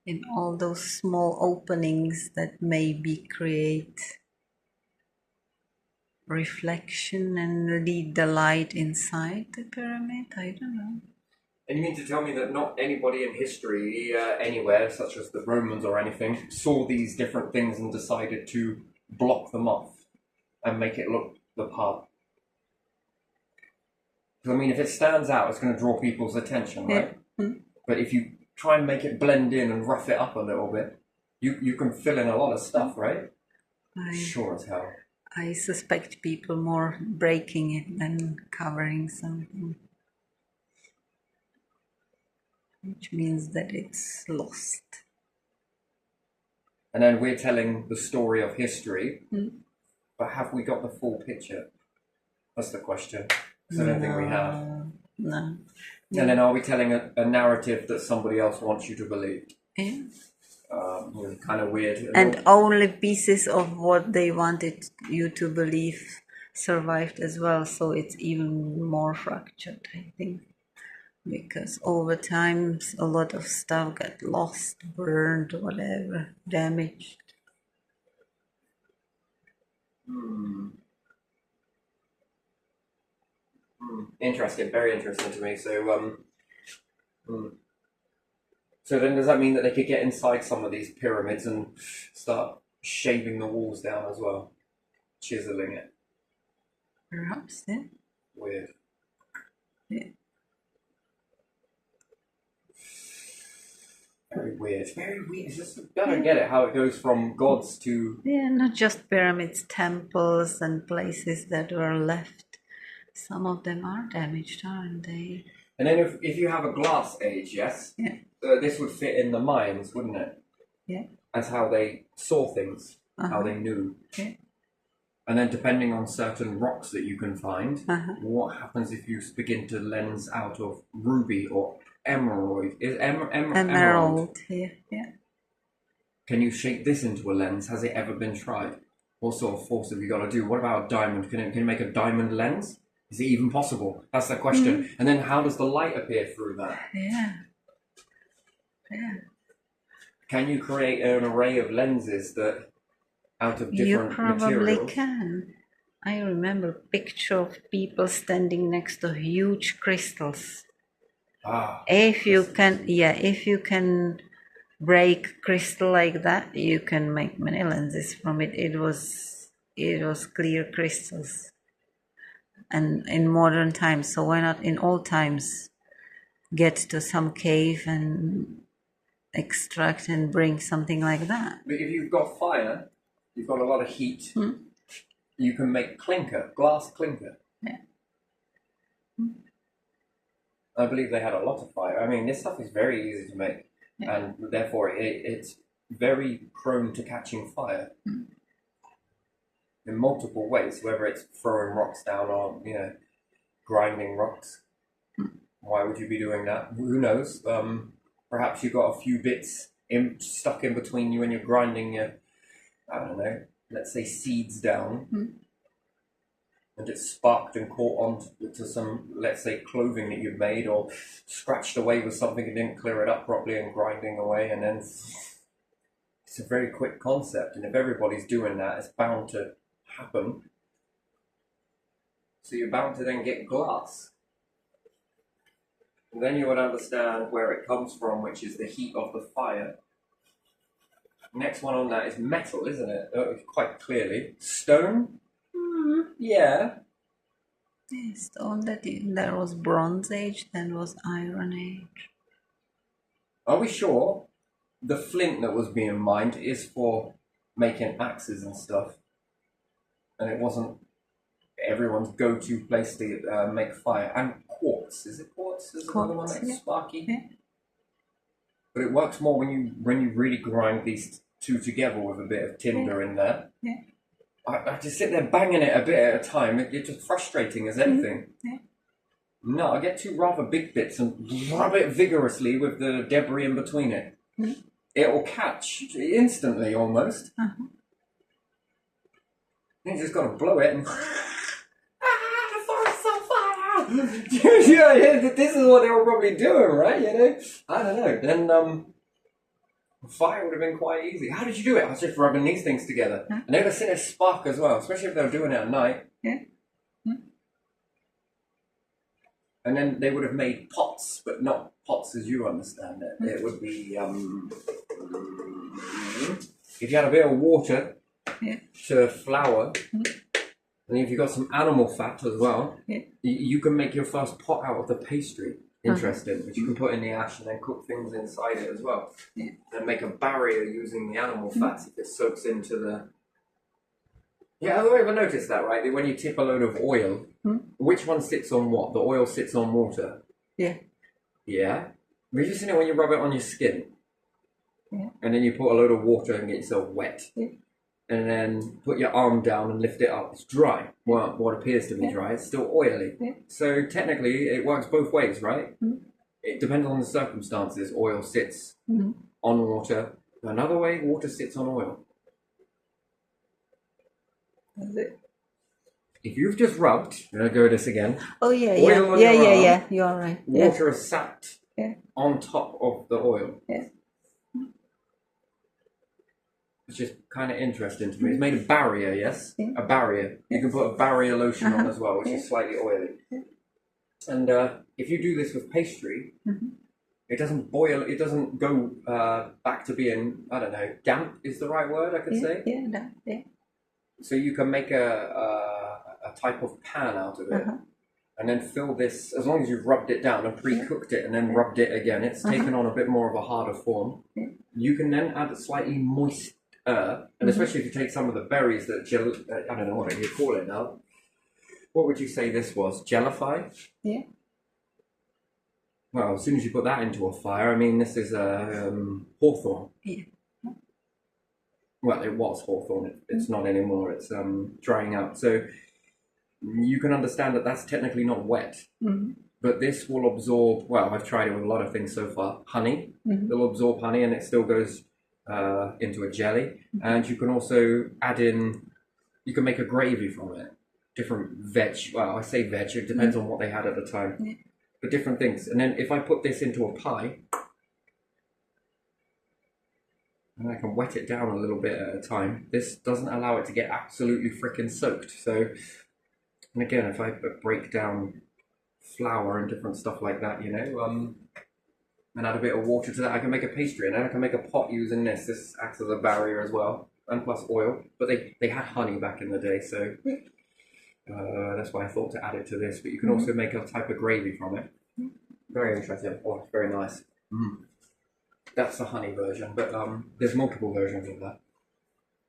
In all those small openings that maybe create reflection and lead the light inside the pyramid. I don't know. And you mean to tell me that not anybody in history, anywhere, such as the Romans or anything, saw these different things and decided to block them off and make it look the part? Because I mean, if it stands out, it's going to draw people's attention, right? But if you try and make it blend in and rough it up a little bit, you can fill in a lot of stuff, right? Sure as hell. I suspect people more breaking it than covering something. Which means that it's lost. And then we're telling the story of history, but have we got the full picture? That's the question. Because I don't think we have. No. And then are we telling a narrative that somebody else wants you to believe? Yeah. kind of weird. And only pieces of what they wanted you to believe survived as well, so it's even more fractured, I think. Because over time, a lot of stuff got lost, burned, whatever, damaged. Interesting, very interesting to me. So then does that mean that they could get inside some of these pyramids and start shaving the walls down as well? Chiseling it? Perhaps, yeah. Weird. Yeah. Very weird. Very weird. It's just, I don't get it, how it goes from gods to... Yeah, not just pyramids, temples and places that were left. Some of them are damaged, aren't they? And then if you have a glass age, yes? Yeah. This would fit in the mines, wouldn't it? Yeah. As how they saw things, how they knew. Yeah. And then depending on certain rocks that you can find, Uh-huh. what happens if you begin to lens out of ruby or emerald? Is emerald? Emerald, yeah. Can you shape this into a lens? Has it ever been tried? What sort of force have you got to do? What about a diamond? Can you make a diamond lens? Is it even possible? That's the question. And then how does the light appear through that? Yeah. Can you create an array of lenses that out of different You probably materials? can. I remember a picture of people standing next to huge crystals. If you can break crystal like that, you can make many lenses from it. It was clear crystals. And in modern times, so why not in old times get to some cave and extract and bring something like that? But if you've got fire, you've got a lot of heat, you can make clinker, glass clinker. Yeah. I believe they had a lot of fire. I mean, this stuff is very easy to make, and therefore it's very prone to catching fire in multiple ways, whether it's throwing rocks down or, grinding rocks. Why would you be doing that? Who knows? Perhaps you got a few bits stuck in between you and you're grinding your, I don't know, let's say seeds down. And it sparked and caught on to some, let's say, clothing that you've made, or scratched away with something and didn't clear it up properly and grinding away, and then it's a very quick concept. And if everybody's doing that, it's bound to happen. So you're bound to then get glass. And then you would understand where it comes from, which is the heat of the fire. Next one on that is metal, isn't it? Quite clearly. Stone? Yeah. Yes, on that there was Bronze Age, then was Iron Age. Are we sure the flint that was being mined is for making axes and stuff? And it wasn't everyone's go-to place to make fire. And quartz. Is it quartz? Is another one that's sparky? Yeah. But it works more when you really grind these two together with a bit of tinder in there. Yeah. I just sit there banging it a bit at a time. It's just frustrating as anything. Yeah. No, I get two rather big bits and rub it vigorously with the debris in between it. It will catch instantly, almost. You just got to blow it and... the forest's on fire! Yeah, this is what they were probably doing, right? I don't know. Then, fire would have been quite easy. How did you do it? I was just rubbing these things together. And they would have seen a spark as well, especially if they were doing it at night. Yeah. And then they would have made pots, but not pots as you understand it. It would be, if you had a bit of water to flour, and if you got some animal fat as well, you can make your first pot out of the pastry. Interesting, which you can put in the ash and then cook things inside it as well. And make a barrier using the animal fats if it soaks into the... Yeah, I've ever noticed that, right? When you tip a load of oil, which one sits on what? The oil sits on water. Yeah. Yeah? Have you seen it when you rub it on your skin? Yeah. And then you put a load of water and get yourself wet. Yeah. And then put your arm down and lift it up. It's dry. Well, what appears to be dry. It's still oily. Yeah. So technically, it works both ways, right? It depends on the circumstances. Oil sits on water, Another way, water sits on oil. Is it? If you've just rubbed, I'm going to go this again. Oh yeah, Oil on yeah, your arm, yeah. You are right. Yeah, Water is sat yeah, on top of the oil. yeah. It's just kind of interesting to me. It's made of barrier, yes? Yeah. A barrier. You can put a barrier lotion on Uh-huh. as well, which is slightly oily. And if you do this with pastry, it doesn't boil, it doesn't go back to being, I don't know, damp is the right word I could say. Yeah. So you can make a type of pan out of it. And then fill this, as long as you've rubbed it down and pre-cooked it and then rubbed it again, it's taken on a bit more of a harder form. You can then add a slightly moist, and especially if you take some of the berries that I don't know what you call it now. What would you say this was? Jellify? Yeah. Well, as soon as you put that into a fire, I mean, this is hawthorn. Yeah. Well, it was hawthorn. It's not anymore. It's drying out. So you can understand that that's technically not wet. But this will absorb, well, I've tried it with a lot of things so far. Honey. It'll absorb honey and it still goes into a jelly. And you can also add in, you can make a gravy from it. Different veg, well, I say veg, it depends on what they had at the time. But different things. And then if I put this into a pie, and I can wet it down a little bit at a time, this doesn't allow it to get absolutely freaking soaked. So, and again, if I break down flour and different stuff like that, you know, and add a bit of water to that, I can make a pastry, and then I can make a pot using this. This acts as a barrier as well, and plus oil. But they had honey back in the day, so that's why I thought to add it to this. But you can also make a type of gravy from it. Very interesting. Oh, it's very nice. That's the honey version, but there's multiple versions of that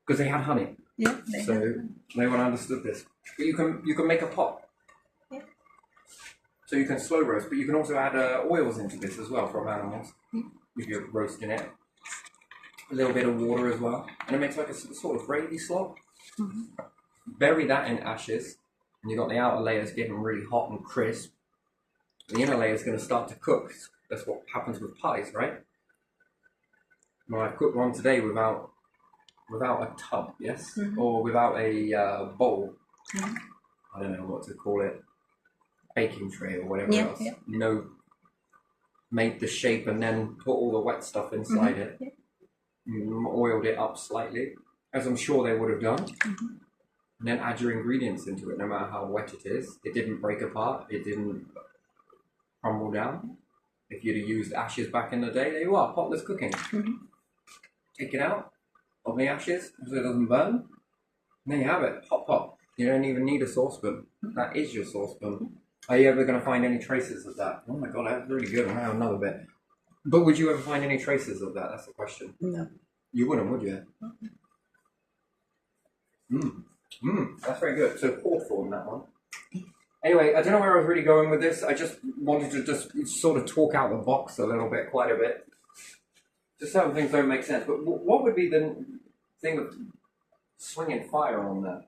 because they had honey. Yeah. So no one understood this. But you can make a pot. Yeah. So you can slow roast, but you can also add oils into this as well from animals. If you're roasting it, a little bit of water as well, and it makes like a sort of gravy slop. Bury that in ashes, and you've got the outer layers getting really hot and crisp. The inner layer is going to start to cook. That's what happens with pies, right? Well, I've cooked one today without a tub, yes, or without a bowl. I don't know what to call it, baking tray or whatever else. Yeah. No, made the shape and then put all the wet stuff inside it. Oiled it up slightly, as I'm sure they would have done. And then add your ingredients into it, no matter how wet it is. It didn't break apart. It didn't crumble down. If you'd have used ashes back in the day, there you are, potless cooking. Take it out of the ashes so it doesn't burn. And there you have it, hot pot. You don't even need a saucepan. That is your saucepan. Are you ever going to find any traces of that? Oh my god, that's really good. I'll have another bit. But would you ever find any traces of that? That's the question. No. You wouldn't, would you? That's very good. So hawthorn, that one. Anyway, I don't know where I was really going with this. I just wanted to just sort of talk out the box a little bit, quite a bit. Just some things don't make sense. But what would be the thing of swinging fire on that?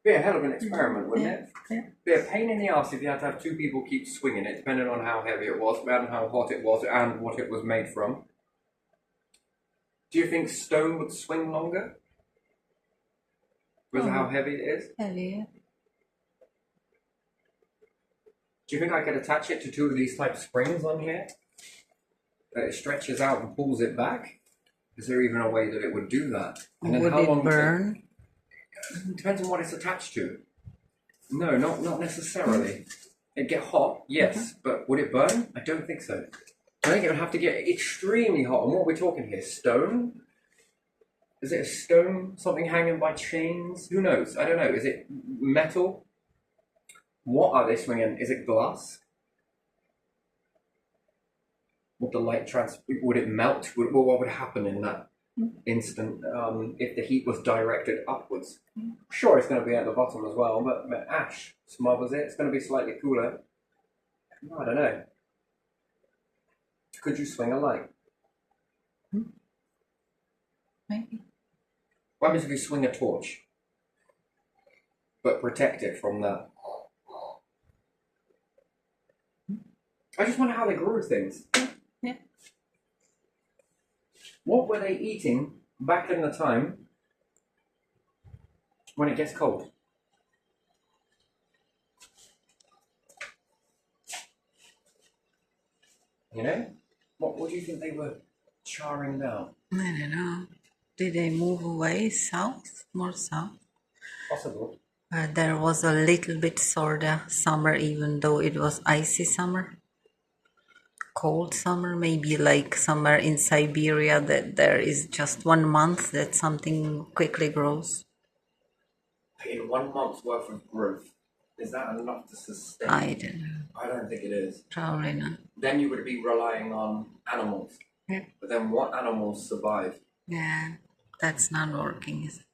Be a hell of an experiment, wouldn't it? Yeah. Be a pain in the ass if you had to have two people keep swinging it, depending on how heavy it was, and how hot it was, and what it was made from. Do you think stone would swing longer? With how heavy it is? Heavy. Do you think I could attach it to two of these type springs on here? That it stretches out and pulls it back? Is there even a way that it would do that? And then Would how it long burn? It depends on what it's attached to. No, not necessarily. It'd get hot, yes, but would it burn? I don't think so. I think it would have to get extremely hot. And what we're talking here, stone? Is it a stone? Something hanging by chains? Who knows? I don't know. Is it metal? What are they swinging? Is it glass? Would the light would it melt? What would happen in that instant if the heat was directed upwards? Sure, it's going to be at the bottom as well, but ash smothers it. It's going to be slightly cooler. I don't know. Could you swing a light? Maybe. What happens if you swing a torch, but protect it from that? I just wonder how they grew things. Yeah. What were they eating back in the time when it gets cold? You know? What do you think they were charring down? I don't know. Did they move away south, more south? Possible. There was a little bit sorta summer, even though it was icy summer. Cold summer, maybe like somewhere in Siberia, that there is just 1 month that something quickly grows. In 1 month's worth of growth, is that enough to sustain? I don't know. I don't think it is. Probably not. Then you would be relying on animals. Yeah. But then what animals survive? Yeah, that's not working, is it?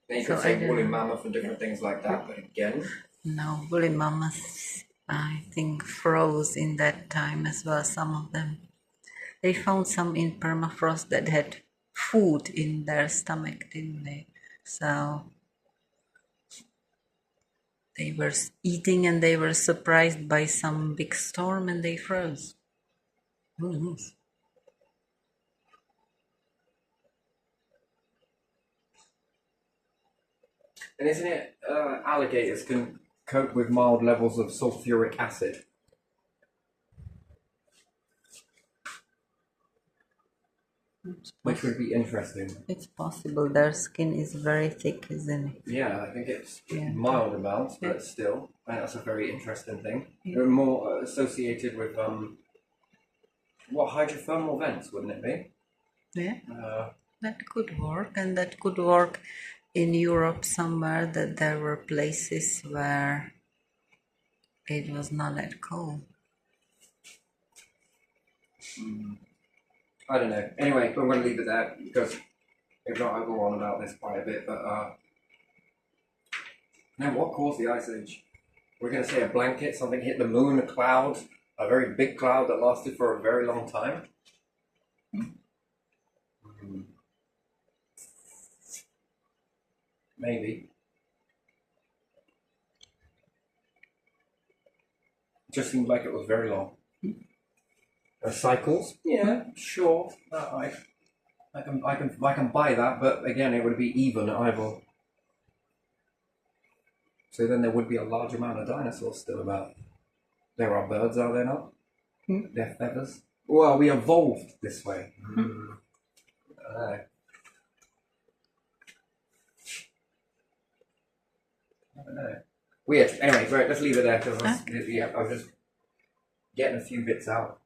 Then you So could I say don't woolly know. mammoth and different things like that, but again, No, woolly mammoths, I think, froze in that time as well, some of them. They found some in permafrost that had food in their stomach, didn't they? So they were eating and they were surprised by some big storm and they froze. Who knows? and isn't it alligators can cope with mild levels of sulfuric acid? Which would be interesting. It's possible. Their skin is very thick, isn't it? Yeah, I think it's Yeah. mild amounts, but still, that's a very interesting thing. Yeah. They're more associated with what, hydrothermal vents, wouldn't it be? Yeah, Uh, that could work, and that could work in Europe somewhere, that there were places where it was not that cold. I don't know. Anyway, I'm going to leave it there because if not, I'll go on about this quite a bit. But now, what caused the ice age? We're going to say a blanket, something hit the moon, a cloud, a very big cloud that lasted for a very long time. Maybe. It just seemed like it was very long. Cycles? Yeah, sure. I can buy that, but again, it would be even either. So then there would be a large amount of dinosaurs still about. There are birds, are there not? Their feathers. Well, we evolved this way. I don't know. Weird. Anyway, right, let's leave it there because I was just getting a few bits out.